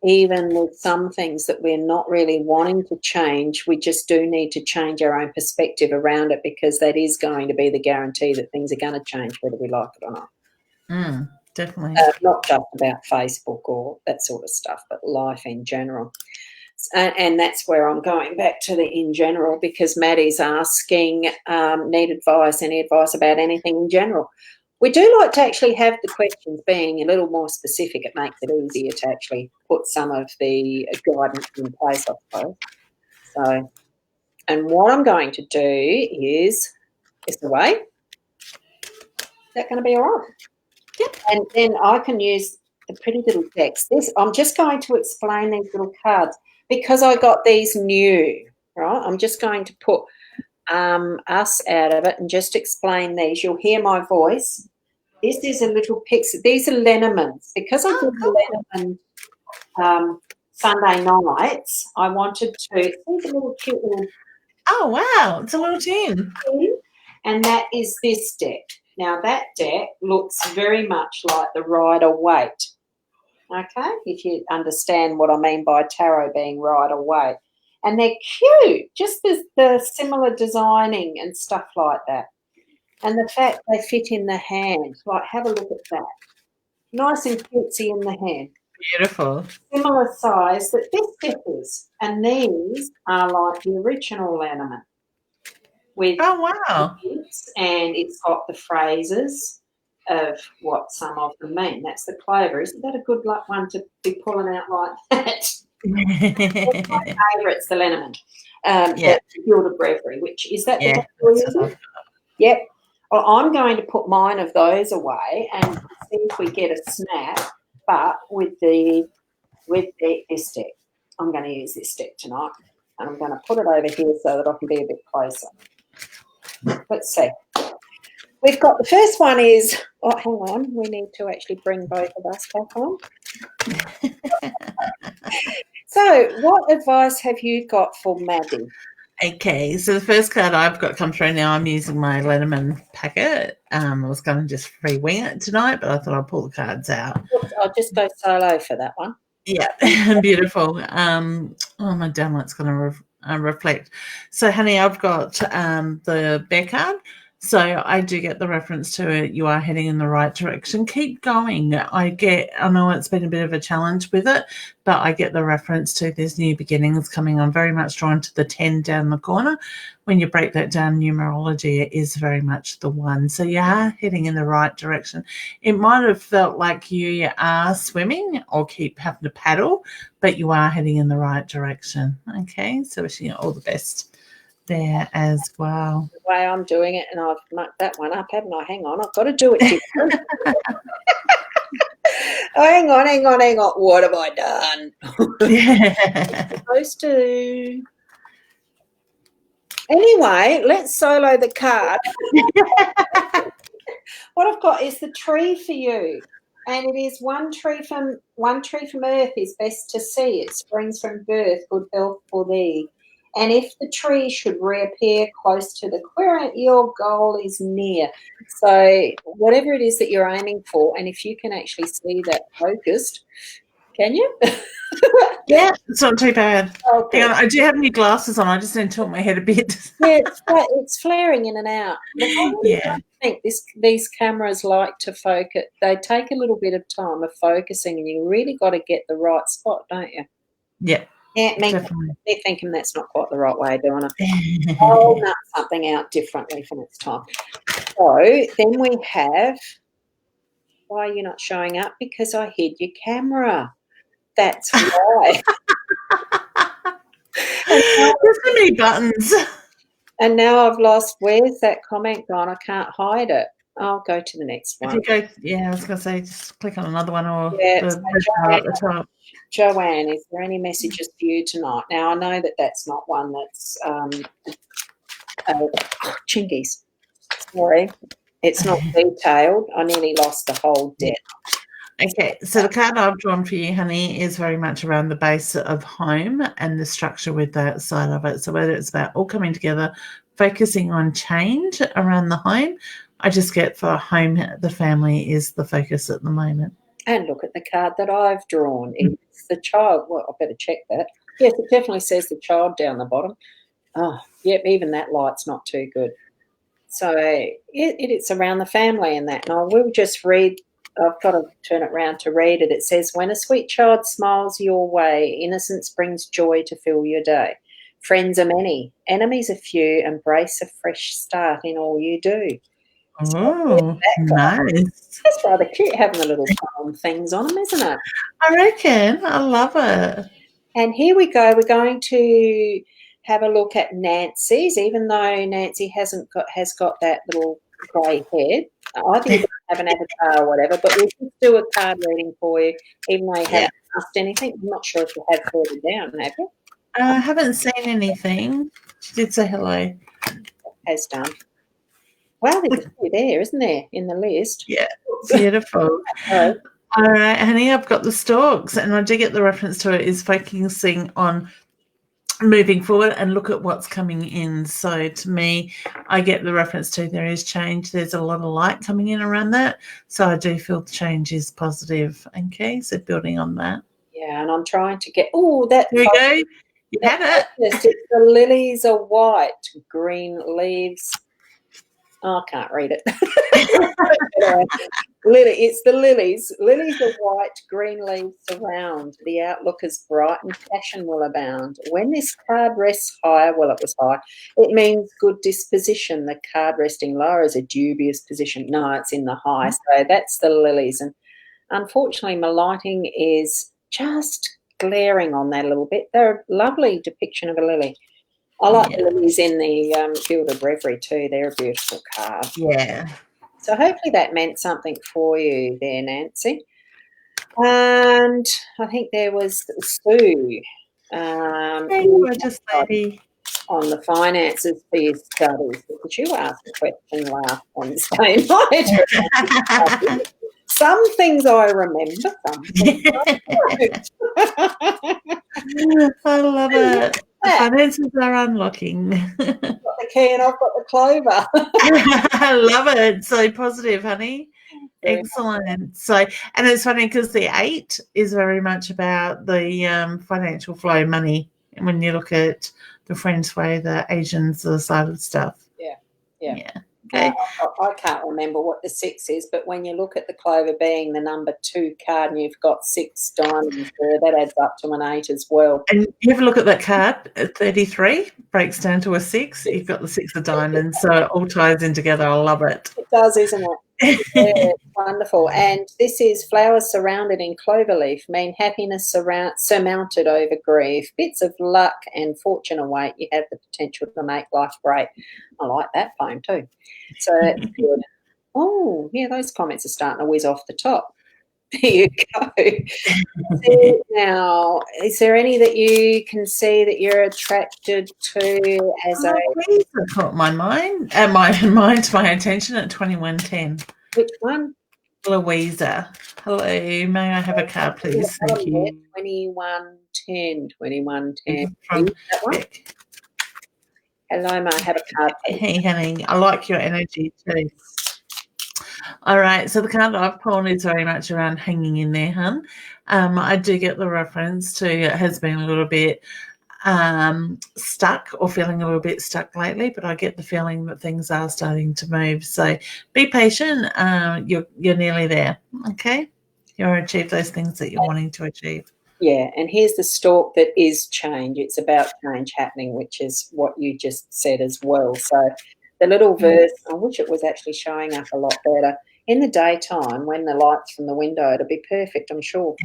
even with some things that we're not really wanting to change, we just do need to change our own perspective around it because that is going to be the guarantee that things are going to change whether we like it or not. Definitely. Not just about Facebook or that sort of stuff, but life in general. And that's where I'm going back to the in general because Maddie's asking, need advice, any advice about anything in general. We do like to actually have the questions being a little more specific. It makes it easier to actually put some of the guidance in place, I suppose. So, and what I'm going to do is away. Is that going to be all right? Yep. And then I can use the pretty little text. I'm just going to explain these little cards because I got these new, right? I'm just going to put us out of it and just explain these. You'll hear my voice. This is a little pixie. These are Lenormands. Because I did the Lenormand Sunday nights, I wanted to. These are little cute little. Oh, wow. It's a little tin. And that is this deck. Now, that deck looks very much like the Rider-Waite. Okay, if you understand what I mean by tarot being Rider-Waite. And they're cute, just the similar designing and stuff like that. And the fact they fit in the hand. Like, have a look at that. Nice and cutesy in the hand. Beautiful. Similar size that this differs. And these are like the original Lenormand. With wow. And it's got the phrases of what some of them mean. That's the clover. Isn't that a good luck one to be pulling out like that? It's my favourite's the Lenormand. The Gilda Breviary, which is that the one? Yep. Well, I'm going to put mine of those away and see if we get a snap. But with this deck, I'm going to use this deck tonight, and I'm going to put it over here so that I can be a bit closer. Let's see. We've got the first one is, hang on, we need to actually bring both of us back on. So what advice have you got for Maddie? Okay, so the first card I've got come through now, I'm using my Lenormand packet. I was going to just free wing it tonight, but I thought I'd pull the cards out. I'll just go solo for that one. Yeah, beautiful. My downlight's going to reflect. So, honey, I've got the bear card. So I do get the reference to it. You are heading in the right direction. Keep going. I know it's been a bit of a challenge with it, but I get the reference to there's new beginnings coming. I'm very much drawn to the 10 down the corner. When you break that down, numerology, it is very much the 1. So you are heading in the right direction. It might have felt like you are swimming or keep having to paddle, but you are heading in the right direction. Okay, so wishing you all the best there as well. The way I'm doing it, and I've mucked that one up, haven't I? Hang on, I've got to do it different. Hang on. What have I done? I'm supposed to. Anyway, let's solo the card. What I've got is the tree for you. And it is one tree from earth is best to see. It springs from birth, good health for thee. And if the tree should reappear close to the clearing, your goal is near. So whatever it is that you're aiming for, and if you can actually see that focused, can you? Yeah, it's not too bad. Okay. Hang on, I do have new glasses on. I just need to tilt my head a bit. Yeah, it's flaring in and out. Yeah. think these cameras like to focus. They take a little bit of time of focusing, and you really got to get the right spot, don't you? Yeah, Definitely. They're thinking that's not quite the right way of doing it. I'll nut something out differently for next time. So then we have, why are you not showing up? Because I hid your camera. That's why. There's so many buttons. And now I've lost, where's that comment gone? I can't hide it. I'll go to the next one. I was going to say, just click on another one or the at the top. Joanne, is there any messages for you tonight? Now, I know that that's not one that's, chingies. Sorry. It's not detailed. I nearly lost the whole deck. Okay, so the card I've drawn for you, honey, is very much around the base of home and the structure with that side of it. So whether it's about all coming together, focusing on change around the home, I just get for home, the family is the focus at the moment. And look at the card that I've drawn. It's the child. Well, I better check that. Yes, it definitely says the child down the bottom. Oh, yep, even that light's not too good. So it's around the family and that. And I will just read. I've got to turn it round to read it. It says, when a sweet child smiles your way, innocence brings joy to fill your day. Friends are many, enemies are few, embrace a fresh start in all you do. Oh, nice. That's rather cute, having the little things on them, isn't it? I reckon. I love it. And here we go. We're going to have a look at Nancy's, even though Nancy has got that little grey head. I think you have an avatar or whatever, but we'll just do a card reading for you, even though you haven't asked anything. I'm not sure if you have further down, have you? I haven't seen anything. She did say hello. Has done. Wow, there's a few there, isn't there, in the list? Yeah, beautiful. All right, honey, I've got the stalks, and I do get the reference to it is focusing on moving forward and look at what's coming in. So to me, I get the reference to there is change. There's a lot of light coming in around that. So I do feel the change is positive. Okay, so building on that. Yeah, and I'm trying to get, there you go. You have it. It's the lilies are white, green leaves. Oh, I can't read it. It's the lilies. Lilies are white, green leaves surround. The outlook is bright and passion will abound. When this card rests high, well, it was high, it means good disposition. The card resting lower is a dubious position. No, it's in the high. So that's the lilies. And unfortunately, my lighting is just glaring on that a little bit. They're a lovely depiction of a lily. I like the lilies in the Field of Reverie too. They're a beautiful card. Yeah. So hopefully that meant something for you there, Nancy. And I think there was Sue. Gorgeous lady. On the finances for your studies. Because you asked a question last Wednesday night. Some things I remember, some things I don't. I love it. The finances are unlocking. I've got the key and I've got the clover. I love it. So positive, honey. Excellent. So, and it's funny because the 8 is very much about the financial flow, money. And when you look at the French way, the Asians, the side of stuff. Yeah. Okay. I can't remember what the 6 is, but when you look at the clover being the number 2 card and you've got 6 diamonds there, that adds up to an 8 as well. And you have a look at that card at 33, breaks down to a 6. You've got the 6 of diamonds, so it all ties in together. I love it. It does, isn't it? Yeah, wonderful. And this is flowers surrounded in clover leaf mean happiness surmounted over grief. Bits of luck and fortune await. You have the potential to make life great. I like that poem too. So that's good. Oh, yeah, those comments are starting to whiz off the top. There you go. Now, is there any that you can see that you're attracted to as a... Louisa caught my mind, my attention at 2110. Which one? Louisa. Hello, may I have a card, please? Thank you. 2110. 2110. From that one? Hello, may I have a card, please? Hey, honey. I like your energy too. All right, so the card I've pulled is very much around hanging in there, hun. I do get the reference to it has been a little bit stuck or feeling a little bit stuck lately, but I get the feeling that things are starting to move. So be patient. You're nearly there. Okay, you'll achieve those things that you're wanting to achieve. Yeah, and here's the stalk that is change. It's about change happening, which is what you just said as well. So the little verse, I wish it was actually showing up a lot better. In the daytime, when the light's from the window, it'll be perfect, I'm sure.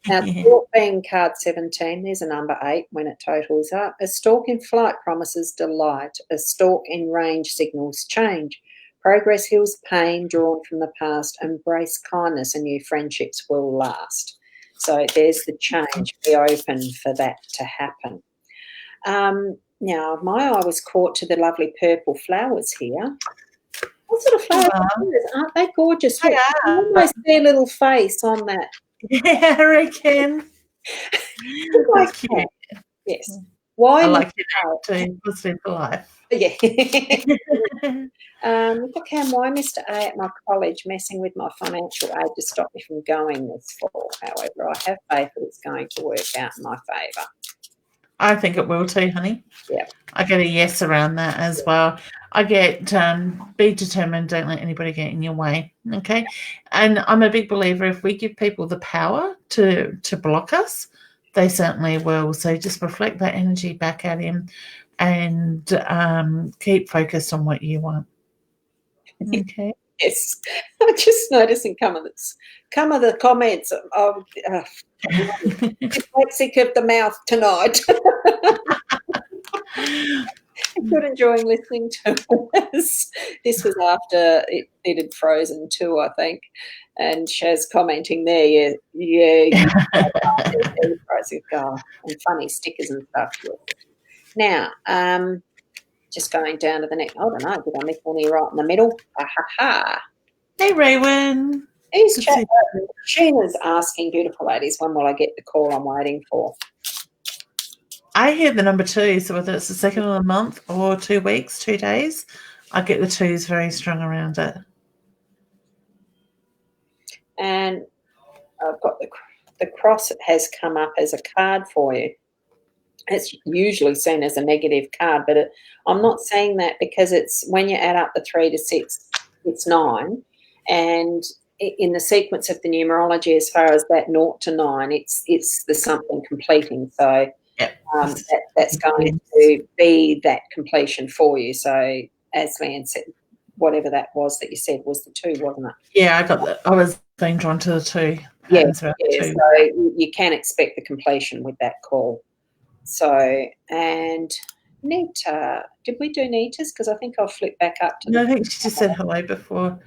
Now, stalk being card 17, there's a number 8 when it totals up. A stalk in flight promises delight. A stalk in range signals change. Progress heals pain drawn from the past. Embrace kindness and new friendships will last. So there's the change. Be open for that to happen. Now, my eye was caught to the lovely purple flowers here. What sort of flowers are those? Aren't they gorgeous? They are. Almost their little face on that. Yeah, I reckon. That's cute. Yes. Why? I like it too. Positive for life. Yeah. Look how why Mr. A at my college messing with my financial aid to stop me from going this fall. However, I have faith that it's going to work out in my favour. I think it will too, honey. Yeah. I get a yes around that as well. I get be determined, don't let anybody get in your way. Okay. And I'm a big believer if we give people the power to block us, they certainly will. So just reflect that energy back at him and keep focused on what you want. Okay. Yes. I just noticed in some of the comments of dyslexic of the mouth tonight. Good enjoying listening to us. This was after it had frozen too, I think. And Shaz commenting there, yeah, and funny stickers and stuff. Now, just going down to the next. I don't know. Did I miss one here right in the middle? Hey, Raywin. Sheena's asking, beautiful ladies, when will I get the call I'm waiting for? I hear the number 2, so whether it's the second of the month or 2 weeks, 2 days, I get the 2s very strong around it. And I've got the cross has come up as a card for you. It's usually seen as a negative card, but I'm not saying that because it's when you add up the 3 to 6, it's 9. And in the sequence of the numerology, as far as that 0 to 9, it's the something completing. So that's going to be that completion for you. So as Leanne said, whatever that was that you said was the 2, wasn't it? Yeah, I got that. I was being drawn to the 2. Yeah, so you can expect the completion with that call. So, and Nita, did we do Nita's? Because I think I'll flip back up to I think she just said hello before.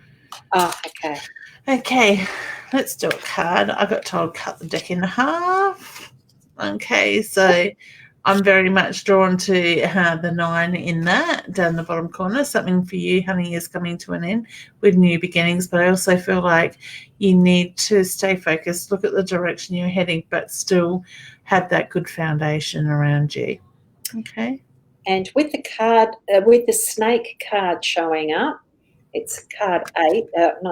Oh, okay. Okay, let's do a card. I got told cut the deck in half. Okay, so I'm very much drawn to the 9 in that down the bottom corner. Something for you, honey, is coming to an end with new beginnings, but I also feel like you need to stay focused, look at the direction you're heading, but still have that good foundation around you. Okay. And with the card, with the snake card showing up, it's card 8,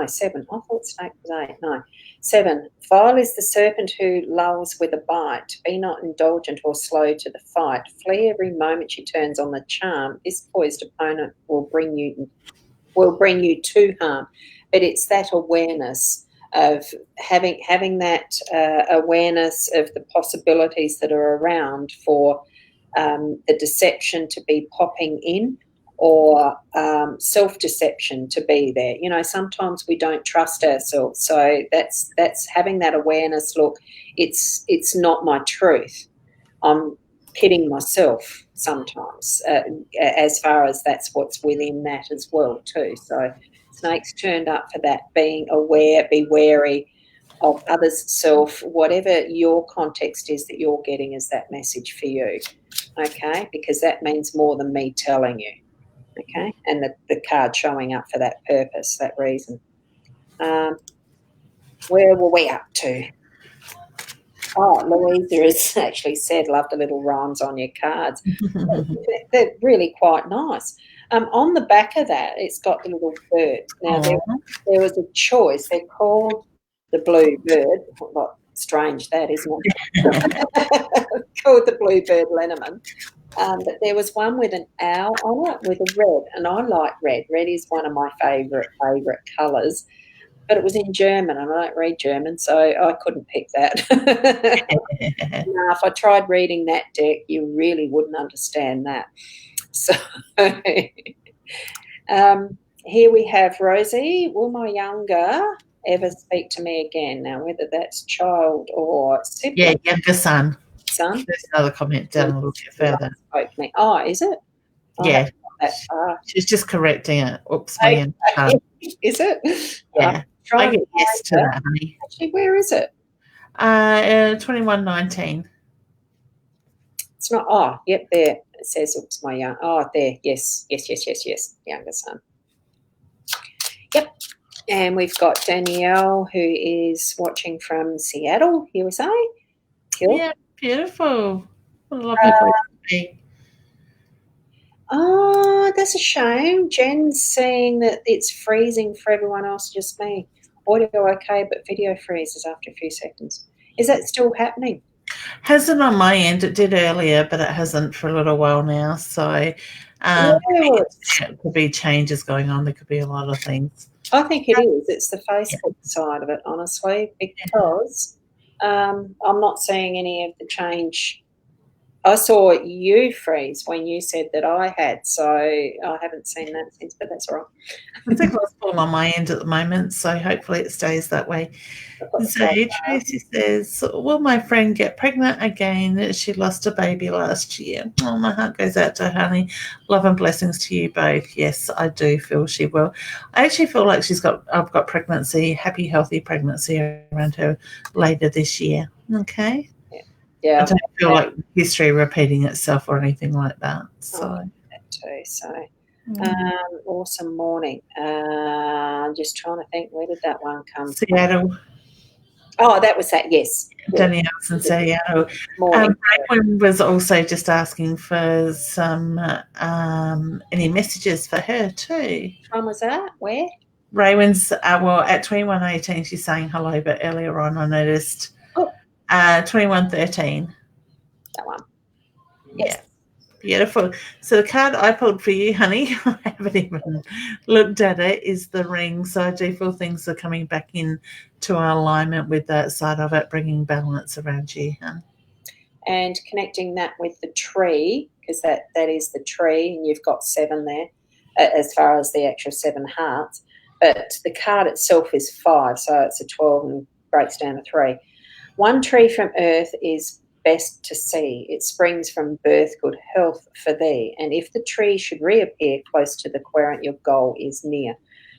7. I thought snake was 8. No, 7. Vile is the serpent who lulls with a bite. Be not indulgent or slow to the fight. Flee every moment she turns on the charm. This poised opponent will bring you to harm. But it's that awareness of having that awareness of the possibilities that are around for the deception to be popping in, or self-deception to be there. You know, sometimes we don't trust ourselves. So that's having that awareness, look, it's not my truth. I'm kidding myself sometimes, as far as that's what's within that as well too. So snake's turned up for that, being aware, be wary of others' self, whatever your context is that you're getting is that message for you, okay? Because that means more than me telling you. Okay, and the card showing up for that purpose, that reason. Where were we up to? Oh, Louisa has actually said, love the little rhymes on your cards. They're really quite nice. On the back of that, it's got the little birds. Now, there was a choice. They're called the blue bird. What strange that, isn't it? called the Bluebird Linneman. But there was one with an owl on it with a red, and I like red. Red is one of my favourite colours. But it was in German, and I don't read German, so I couldn't pick that. Now, if I tried reading that deck, you really wouldn't understand that. So here we have Rosie. Will my younger ever speak to me again? Now, whether that's child or sibling. Yeah, younger son. Son. There's another comment down a little bit further. Spoke to me. Oh, is it? Yeah. She's just correcting it. Oops, my younger son. Is it? Yeah. I get yes to that, honey. Actually, where is it? 2119. It's not. Oh, yep, there. It says, oops, my young. Oh, there. Yes. Younger son. Yep. And we've got Danielle, who is watching from Seattle, USA. Cool. Yeah, beautiful. What a lovely place to be. Oh, that's a shame. Jen's saying that it's freezing for everyone else, just me. Audio okay, but video freezes after a few seconds. Is that still happening? Hasn't on my end. It did earlier, but it hasn't for a little while now. So it could be changes going on. There could be a lot of things. I think it is. It's the Facebook side of it, honestly, because I'm not seeing any of the change. I saw you freeze when you said that I had, so I haven't seen that since, but that's all right. I think it's all on my end at the moment, so hopefully it stays that way. So Tracy says, will my friend get pregnant again? She lost a baby last year. Oh, my heart goes out to her, honey. Love and blessings to you both. Yes, I do feel she will. I actually feel like I've got pregnancy, happy, healthy pregnancy around her later this year. Okay. Yeah, I don't feel like history repeating itself or anything like that. So that too. So awesome morning. Just trying to think, where did that one come from? Seattle. Oh, that was that. Yes, Danielle's in Seattle. Raywin was also just asking for some any messages for her too. Which one was that? Where? Raywin's at 2118. She's saying hello, but earlier on I noticed. 2113. That one. Yes. Yeah. Beautiful. So the card I pulled for you, honey, I haven't even looked at it, is the ring. So I do feel things are coming back in to alignment with that side of it, bringing balance around you. Huh? And connecting that with the tree, because that is the tree, and you've got 7 there as far as the actual 7 hearts. But the card itself is 5, so it's a 12 and breaks down to 3. One tree from earth is best to see. It springs from birth, good health for thee. And if the tree should reappear close to the querent, your goal is near.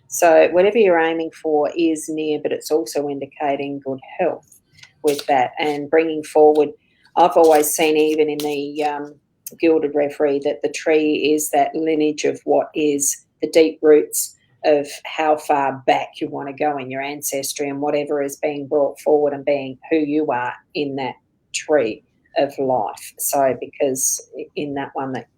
So whatever you're aiming for is near, but it's also indicating good health with that and bringing forward. I've always seen, even in the Gilded Reverie, that the tree is that lineage of what is the deep roots of how far back you want to go in your ancestry and whatever is being brought forward and being who you are in that tree of life. So because in that one that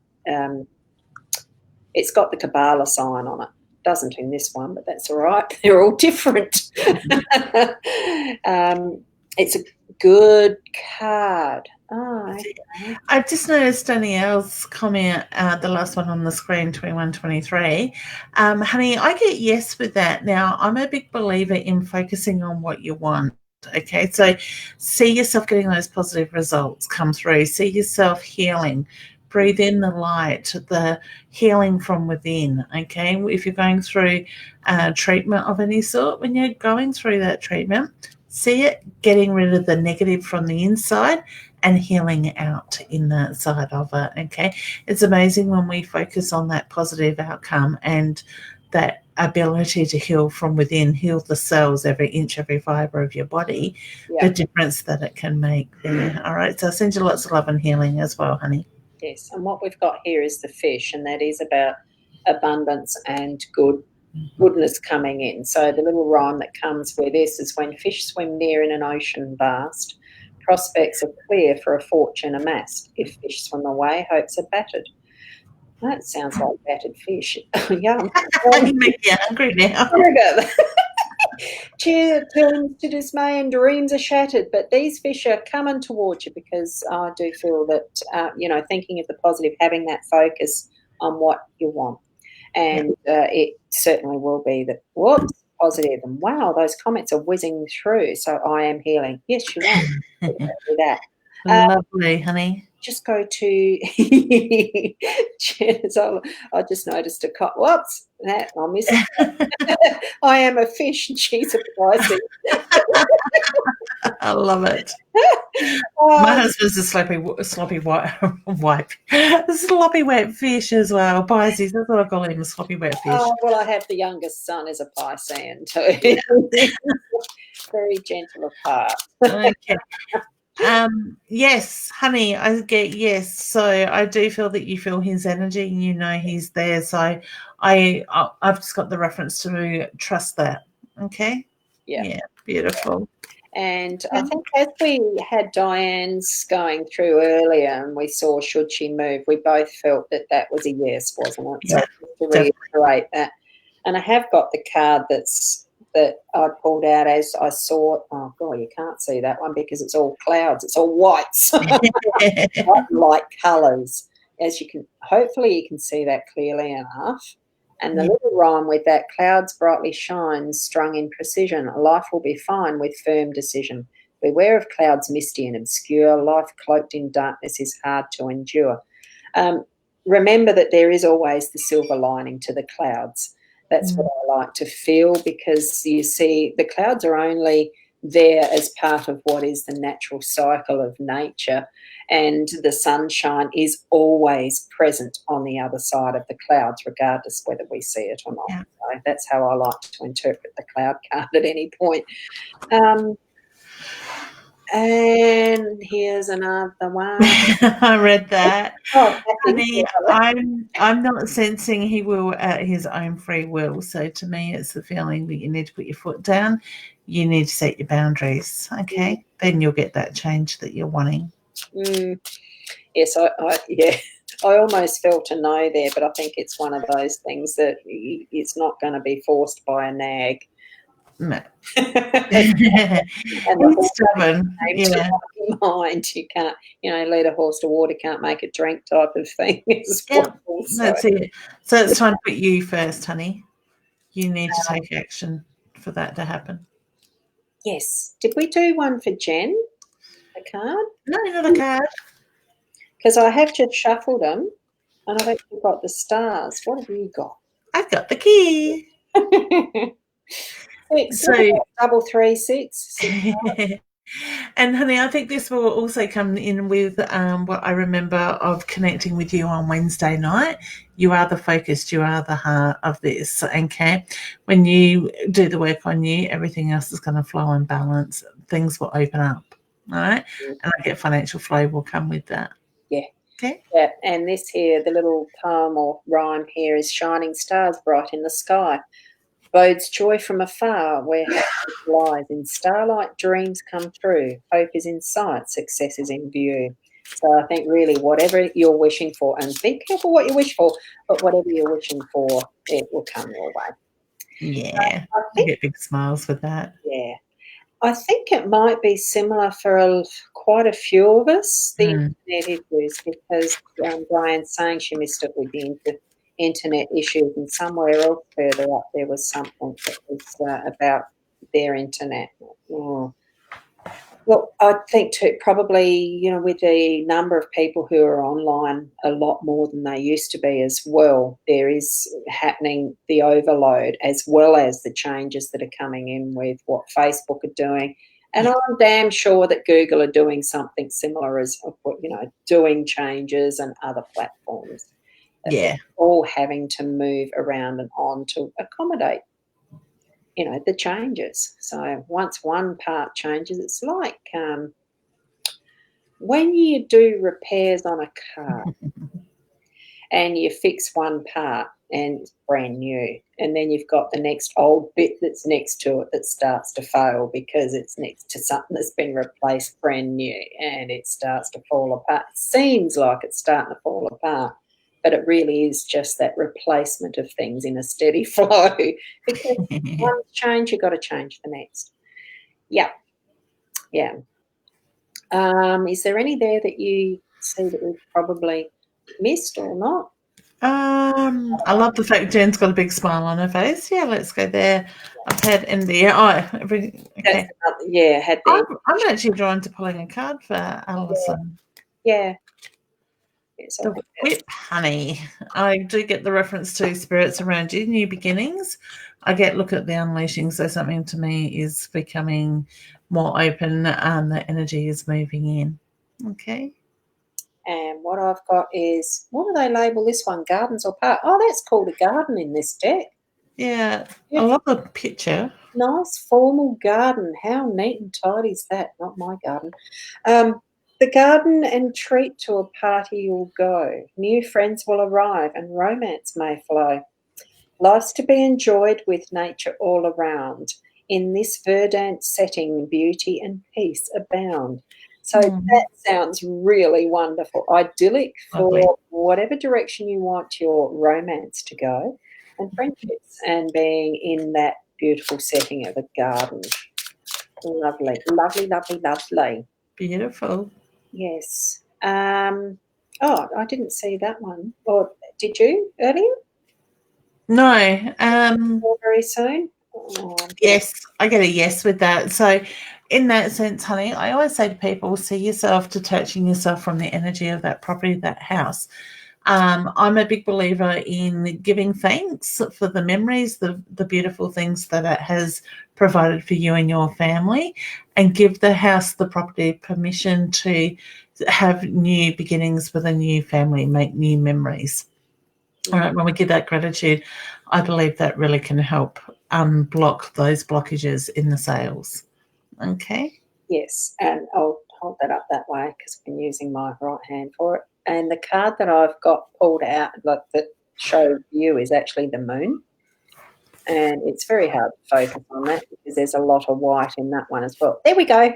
it's got the Kabbalah sign on it. Doesn't in this one, but that's all right. They're all different. It's a good card. Oh, okay. I just noticed Danielle's comment, the last one on the screen, 2123. Honey, I get yes with that. Now, I'm a big believer in focusing on what you want. Okay, so see yourself getting those positive results come through. See yourself healing. Breathe in the light, the healing from within. Okay, if you're going through treatment of any sort, when you're going through that treatment, see it getting rid of the negative from the inside and healing out in that side of it. Okay, it's amazing when we focus on that positive outcome and that ability to heal from within, heal the cells, every inch, every fiber of your body, the difference that it can make there. All right, so I'll send you lots of love and healing as well, honey. Yes, and what we've got here is the fish, and that is about abundance and goodness coming in. So the little rhyme that comes with this is, when fish swim near in an ocean vast, prospects are clear for a fortune amassed. If fish swim away, hopes are battered. That sounds like battered fish. Yum. You make me hungry now. Cheer turns to dismay and dreams are shattered. But these fish are coming towards you because I do feel that, thinking of the positive, having that focus on what you want. And it certainly will be that, whoops, positive. And wow, those comments are whizzing through. So I am healing. Yes, you are. Do that. Lovely, honey. Just go to cheers. I just noticed a whoops, that I missed it. I am a fish and she's a Pisces. I love it. My husband's a sloppy wet fish as well. Pisces, that's what I call him, a sloppy wet fish. Oh, well, I have the youngest son as a Piscean too. Very gentle of heart. Okay. Yes, honey, I get yes. So I do feel that you feel his energy and you know he's there. So I've just got the reference to trust that. Okay. Yeah, beautiful. And I think as we had Diane's going through earlier and we saw should she move, we both felt that that was a yes, wasn't it? So to reiterate that. And I have got the card that I pulled out as I saw it. Oh, God, you can't see that one because it's all clouds. It's all whites, light colours. As you can, hopefully you can see that clearly enough. And the little rhyme with that, clouds brightly shine, strung in precision. Life will be fine with firm decision. Beware of clouds misty and obscure. Life cloaked in darkness is hard to endure. Remember that there is always the silver lining to the clouds. That's what I like to feel, because you see the clouds are only there as part of what is the natural cycle of nature, and the sunshine is always present on the other side of the clouds, regardless whether we see it or not. So that's how I like to interpret the cloud card at any point. And here's another one. I read that. Honey, I'm not sensing he will at his own free will. So to me, it's the feeling that you need to put your foot down. You need to set your boundaries. Okay, then you'll get that change that you're wanting. Yes, I almost felt a no there, but I think it's one of those things that it's not going to be forced by a nag. No. And He's stubborn. Mind, you can't, lead a horse to water, can't make it drink type of thing. That's it. So it's time to put you first, honey. You need to take action for that to happen. Yes. Did we do one for Jen? A card? No, not a card. Because I have just shuffled them and I've actually got the stars. What have you got? I've got the key. 6. So double 3, 6. And honey, I think this will also come in with what I remember of connecting with you on Wednesday night. You are the focus, you are the heart of this. Okay, when you do the work on you, everything else is going to flow and balance. Things will open up. All right, and I get financial flow will come with that. Yeah. Okay. Yeah, and this here, the little poem or rhyme here is shining stars bright in the sky. Bodes joy from afar, where happiness lies. In starlight, dreams come true. Hope is in sight, success is in view. So I think really whatever you're wishing for, and be careful what you wish for, but whatever you're wishing for, it will come your way. Yeah, I get big smiles with that. Yeah. I think it might be similar for quite a few of us, the internet issues, because Brian's saying she missed it with the internet issues, and somewhere else further up there was something that was about their internet. Well, I think too, probably, with the number of people who are online a lot more than they used to be as well, there is happening the overload as well as the changes that are coming in with what Facebook are doing. And I'm damn sure that Google are doing something similar as, doing changes, and other platforms. Yeah. All having to move around and on to accommodate, the changes. So once one part changes, it's like when you do repairs on a car and you fix one part and it's brand new, and then you've got the next old bit that's next to it that starts to fail because it's next to something that's been replaced brand new, and it starts to fall apart. It seems like it's starting to fall apart. but it really is just that replacement of things in a steady flow. Because once change, you've got to change the next. Yeah. Is there any there that you see that we've probably missed or not? I love the fact Jen's got a big smile on her face. Yeah, let's go there. I've had India. Okay. Had the. I'm actually drawn to pulling a card for Alison. Yeah. Yes, the whip, honey. I do get the reference to spirits around you, new beginnings. I get look at the unleashing, so something to me is becoming more open and the energy is moving in. Okay. And what I've got is, what do they label this one? Gardens or park? Oh, that's called a garden in this deck. Yeah. I love the picture. Nice formal garden. How neat and tidy is that? Not my garden. The garden and treat to a party you'll go. New friends will arrive and romance may flow. Life's to be enjoyed with nature all around. In this verdant setting, beauty and peace abound. So that sounds really wonderful. Idyllic for whatever direction you want your romance to go, and friendships, and being in that beautiful setting of a garden. Lovely, lovely, lovely, lovely. Beautiful. Yes. I didn't see that one. Or did you earlier? No. Very soon? Yes, I get a yes with that. So in that sense, honey, I always say to people, see yourself detaching yourself from the energy of that property, that house. I'm a big believer in giving thanks for the memories, the beautiful things that it has provided for you and your family, and give the house, the property, permission to have new beginnings with a new family, make new memories. All right, when we give that gratitude, I believe that really can help unblock those blockages in the sales. Okay. Yes, and I'll hold that up that way because I've been using my right hand for it. And the card that I've got pulled out, like that shows you, is actually the moon. And it's very hard to focus on that because there's a lot of white in that one as well. There we go.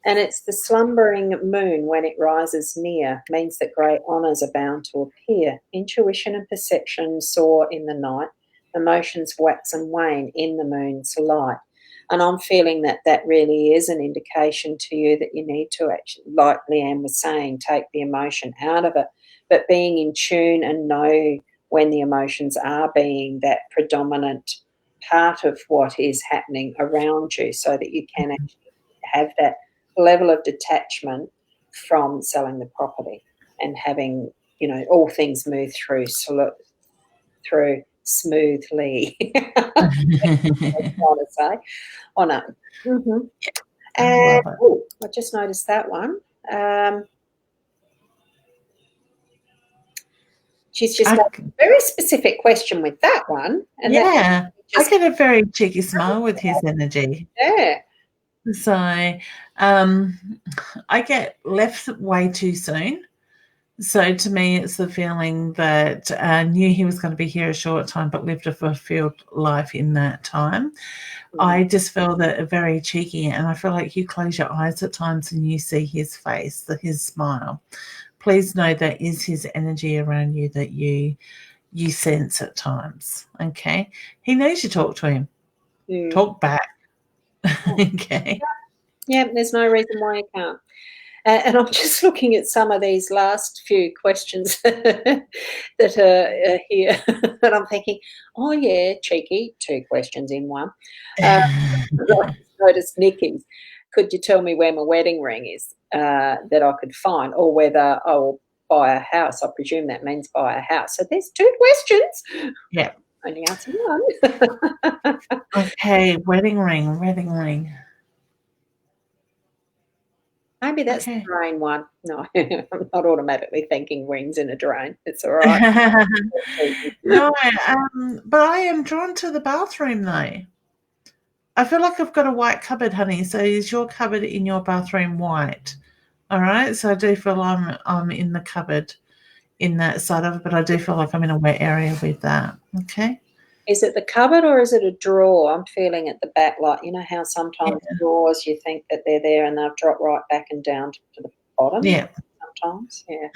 And it's the slumbering moon when it rises near, means that great honours are bound to appear. Intuition and perception soar in the night. Emotions wax and wane in the moon's light. And I'm feeling that that really is an indication to you that you need to actually, like Leanne was saying, take the emotion out of it, but being in tune and know when the emotions are being that predominant part of what is happening around you so that you can actually have that level of detachment from selling the property and having, all things move through smoothly. I want to say. Oh, no. Mm-hmm. And I just noticed that one. She's just got a very specific question with that one. And I get a very cheeky smile with his energy. Yeah. So I get left way too soon. So to me, it's the feeling that knew he was going to be here a short time, but lived a fulfilled life in that time. I just feel that very cheeky, and I feel like you close your eyes at times and you see his face, his smile. Please know that is his energy around you that you sense at times. Okay, he knows you talk to him. Talk back. Okay. Yeah, there's no reason why you can't. And I'm just looking at some of these last few questions that are here, and I'm thinking, oh, yeah, cheeky, 2 questions in one. I noticed Nikki's. Could you tell me where my wedding ring is that I could find, or whether I will buy a house? I presume that means buy a house. So there's 2 questions. Yeah. Only answer one. Okay, wedding ring. Maybe that's the drain one. No, I'm not automatically thinking rings in a drain. It's all right. No, but I am drawn to the bathroom though. I feel like I've got a white cupboard, honey. So is your cupboard in your bathroom white? All right. So I do feel I'm in the cupboard in that side of it, but I do feel like I'm in a wet area with that. Okay. Is it the cupboard or is it a drawer? I'm feeling at the back, like, you know how sometimes drawers you think that they're there and they'll drop right back and down to the bottom? Yeah. Sometimes, yeah.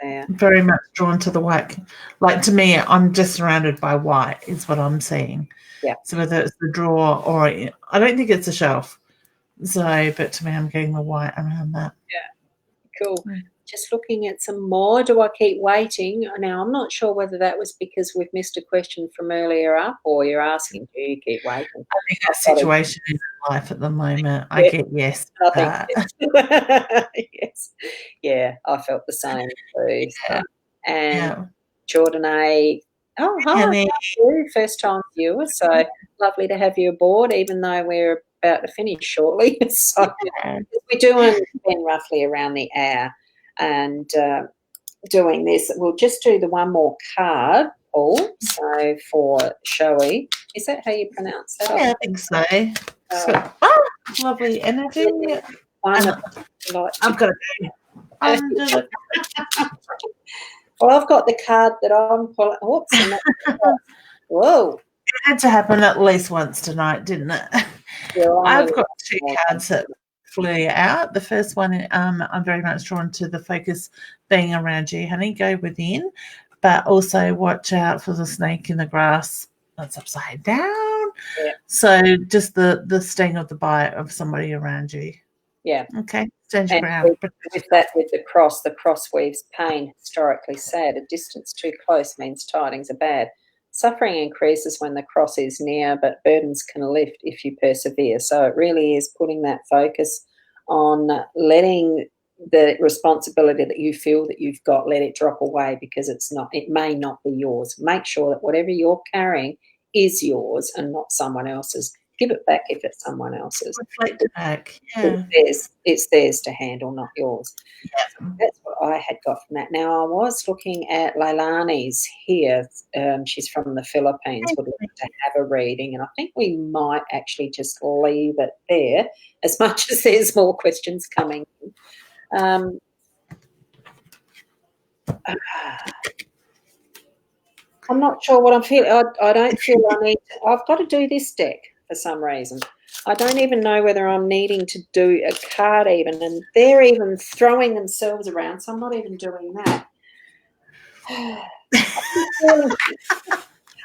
there. Very much drawn to the white. Like, to me, I'm just surrounded by white is what I'm seeing. Yeah. So whether it's the drawer or I don't think it's a shelf. So, but to me, I'm getting the white around that. Yeah. Cool. Just looking at some more. Do I keep waiting? Now, I'm not sure whether that was because we've missed a question from earlier up, or you're asking, do you keep waiting? I think that situation is in life at the moment. I get yes. I think yes. Yeah, I felt the same too. So. And Jordan A. Oh, hi. Honey. First time viewer. So lovely to have you aboard, even though we're about to finish shortly. So we're doing roughly around the hour. And doing this, we'll just do the one more card, Paul. So for Shoei, is that how you pronounce that? Yeah, I think so. Lovely energy. One I've got it. Well, I've got the card that I'm pulling. Whoops! Whoa! It had to happen at least once tonight, didn't it? Yeah, I've got two cards that flew out. The first one, I'm very much drawn to the focus being around you, honey. Go within, but also watch out for the snake in the grass that's upside down. Yeah. So just the sting of the bite of somebody around you. Yeah. Okay. Stand your ground. With the cross weaves pain, historically sad. A distance too close means tidings are bad. Suffering increases when the cross is near, but burdens can lift if you persevere. So it really is putting that focus on letting the responsibility that you feel that you've got, let it drop away, because it may not be yours. Make sure that whatever you're carrying is yours and not someone else's. Give it back if it's someone else's. Reflect back. Yeah. It's theirs to handle, not yours. Yeah. That's what I had got from that. Now, I was looking at Leilani's here. She's from the Philippines. Would like to have a reading, and I think we might actually just leave it there, as much as there's more questions coming in. I'm not sure what I'm feeling. I don't feel I need to. I've got to do this deck for some reason. I don't even know whether I'm needing to do a card even, and they're even throwing themselves around, so I'm not even doing that.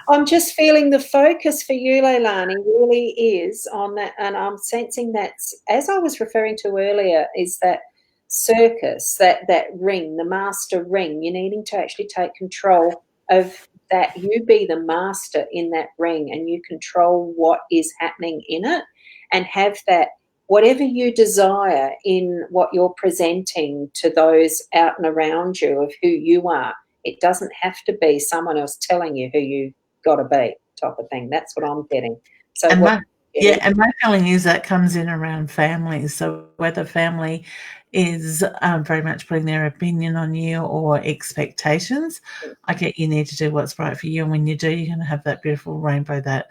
I'm just feeling the focus for you, Leilani, really is on that, and I'm sensing that, as I was referring to earlier, is that circus, that ring, the master ring. You're needing to actually take control of that. You be the master in that ring, and you control what is happening in it, and have that whatever you desire in what you're presenting to those out and around you of who you are. It doesn't have to be someone else telling you who you got to be, type of thing. That's what I'm getting. So and my feeling is that comes in around families. So whether family is very much putting their opinion on you or expectations, I get you need to do what's right for you, and when you do, you're going to have that beautiful rainbow, that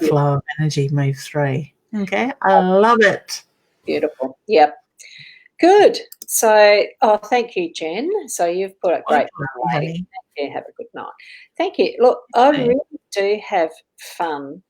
flow of energy move through. Okay, I love it. Beautiful. Yep. Good. So, thank you, Jen. So you've put it great. Thank you. Have a good night. Thank you. Look, I really do have fun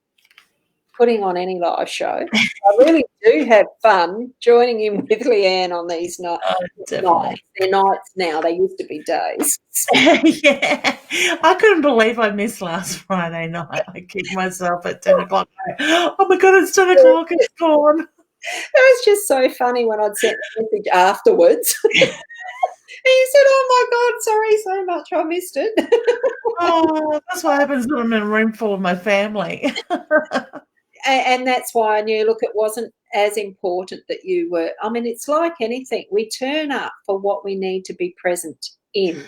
putting on any live show. I really do have fun joining in with Leanne on these nights. They're nights now. They used to be days. Yeah. I couldn't believe I missed last Friday night. I kicked myself at 10 o'clock. Oh, my God, it's 10 o'clock. It's gone. It was just so funny when I'd sent a message afterwards. And you said, "Oh my God, sorry so much, I missed it." Oh, that's what happens when I'm in a room full of my family. And that's why I knew, look, it wasn't as important that you were. I mean, it's like anything. We turn up for what we need to be present in.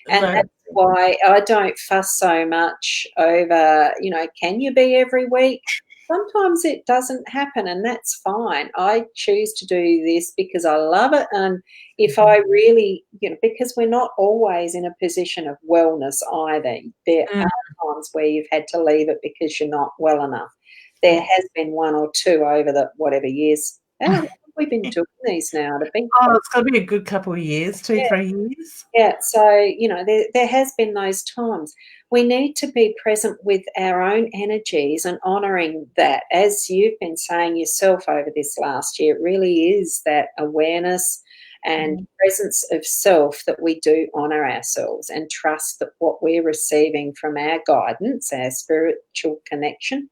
And that's why I don't fuss so much over, can you be every week? Sometimes it doesn't happen, and that's fine. I choose to do this because I love it. And if I really, because we're not always in a position of wellness either. There are times where you've had to leave it because you're not well enough. There has been one or two over the whatever years. We've been doing these now. It's got to be a good couple of years, 2-3 years. Yeah, so, there has been those times. We need to be present with our own energies and honouring that. As you've been saying yourself over this last year, it really is that awareness and presence of self, that we do honour ourselves and trust that what we're receiving from our guidance, our spiritual connection,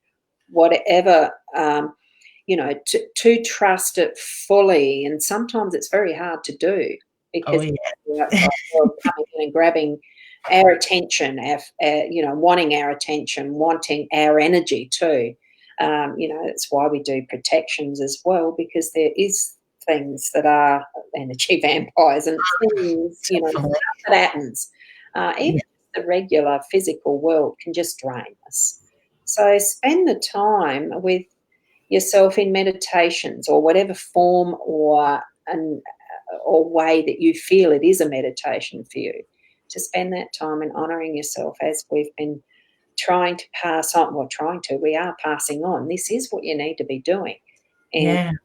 whatever, to trust it fully. And sometimes it's very hard to do because we're coming in and grabbing our attention, wanting our attention, wanting our energy too. That's why we do protections as well, because there is things that are energy vampires and things, that happens. Even the regular physical world can just drain us. So spend the time with yourself in meditations or whatever form or way that you feel it is a meditation for you, to spend that time in honouring yourself, as we've been trying to pass on. We are passing on. This is what you need to be doing. And,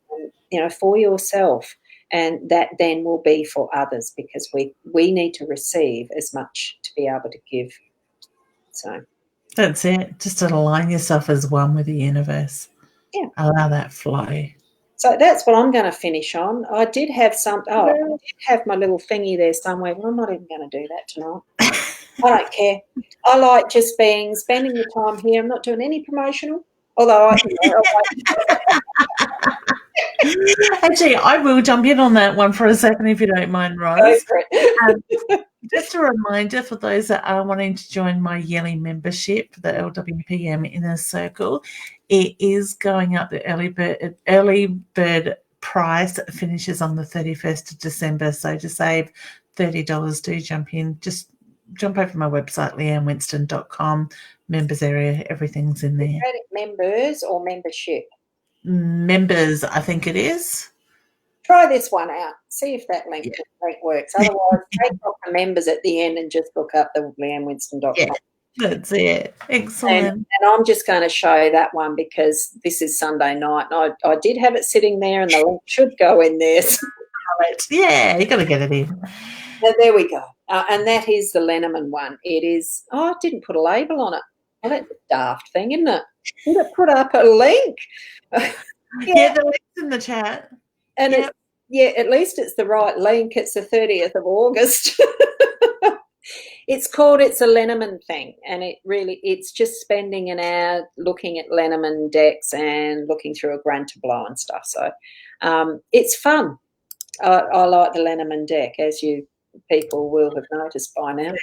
for yourself. And that then will be for others, because we need to receive as much to be able to give. So that's it. Just to align yourself as one with the universe. Yeah. Allow that flow. So that's what I'm going to finish on. I did have I did have my little thingy there somewhere, but I'm not even going to do that tonight. I don't care. I like just spending the time here. I'm not doing any promotional, although Actually, I will jump in on that one for a second if you don't mind, Rose. Just a reminder for those that are wanting to join my yearly membership, the LWPM Inner Circle, it is going up. The early bird price finishes on the 31st of December. So to save $30, do jump in. Just jump over to my website, leannewinston.com, members area, everything's in there. Members or membership? Members, I think it is. Try this one out. See if that link works. Otherwise, take off the members at the end and just look up the leannewinston.com. Yeah, that's it. Excellent. And I'm just going to show that one because this is Sunday night. And I did have it sitting there, and the link should go in there. Yeah, you got to get it in. So there we go. And that is the Lenormand one. It is. I didn't put a label on it. Oh, that's a daft thing, isn't it? Did it put up a link? Yeah, the link's in the chat. And at least it's the right link. It's the 30th of August. It's a Lenormand thing, and it's just spending an hour looking at Lenormand decks and looking through a grand tableau and stuff. So it's fun. I like the Lenormand deck, as you people will have noticed by now.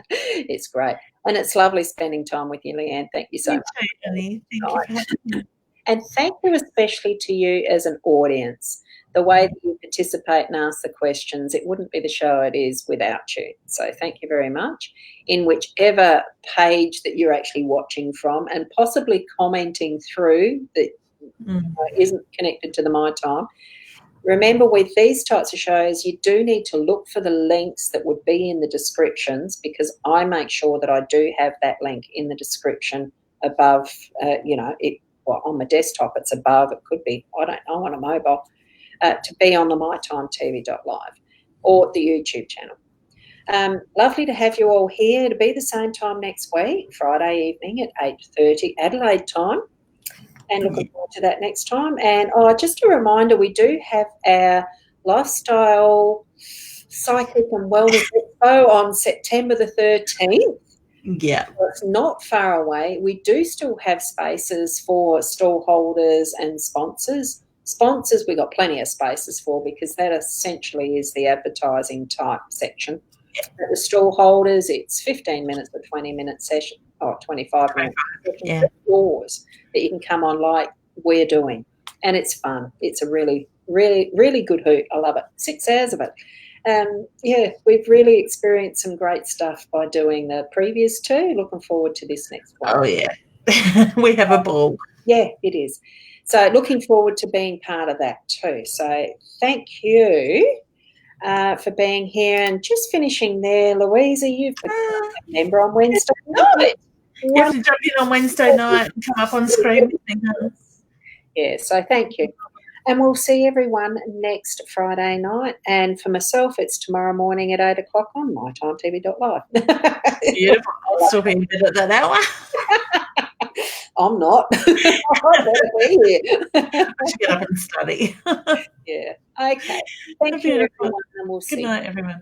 It's great, and it's lovely spending time with you, Leanne. Thank you so much. Thank you for having me. And thank you especially to you as an audience. The way that you participate and ask the questions, it wouldn't be the show it is without you. So thank you very much. In whichever page that you're actually watching from, and possibly commenting through that isn't connected to the My Time. Remember, with these types of shows, you do need to look for the links that would be in the descriptions, because I make sure that I do have that link in the description above, on my desktop it's above. It could be, I don't know, on a mobile, to be on the mytimetv.live or the YouTube channel. Lovely to have you all here. It'll be the same time next week, Friday evening at 8:30 Adelaide time. And looking forward to that next time. And just a reminder, we do have our Lifestyle, Psychic and Wellness Expo on September the 13th. Yeah. So it's not far away. We do still have spaces for stall holders and sponsors. Sponsors, we got plenty of spaces for, because that essentially is the advertising type section. At the stall holders, it's 15 minutes or 20-minute session, or 25 minutes. Yeah. Yours that you can come on like we're doing, and it's fun. It's a really, really, really good hoot. I love it. 6 hours of it. We've really experienced some great stuff by doing the previous two. Looking forward to this next one. Oh, yeah. We have a ball. Yeah, it is. So looking forward to being part of that too. So thank you for being here. And just finishing there, Louisa, you've become a member on Wednesday night. You have to jump in on Wednesday night and come up on screen. Yeah, so thank you. And we'll see everyone next Friday night. And for myself, it's tomorrow morning at 8 o'clock on mytimetv.live. Beautiful. I'll still be in bed at that hour. I'm not. I better be here. I should get up and study. Yeah. Okay. Thank you, Beautiful. everyone, and we'll see Good you. night, everyone.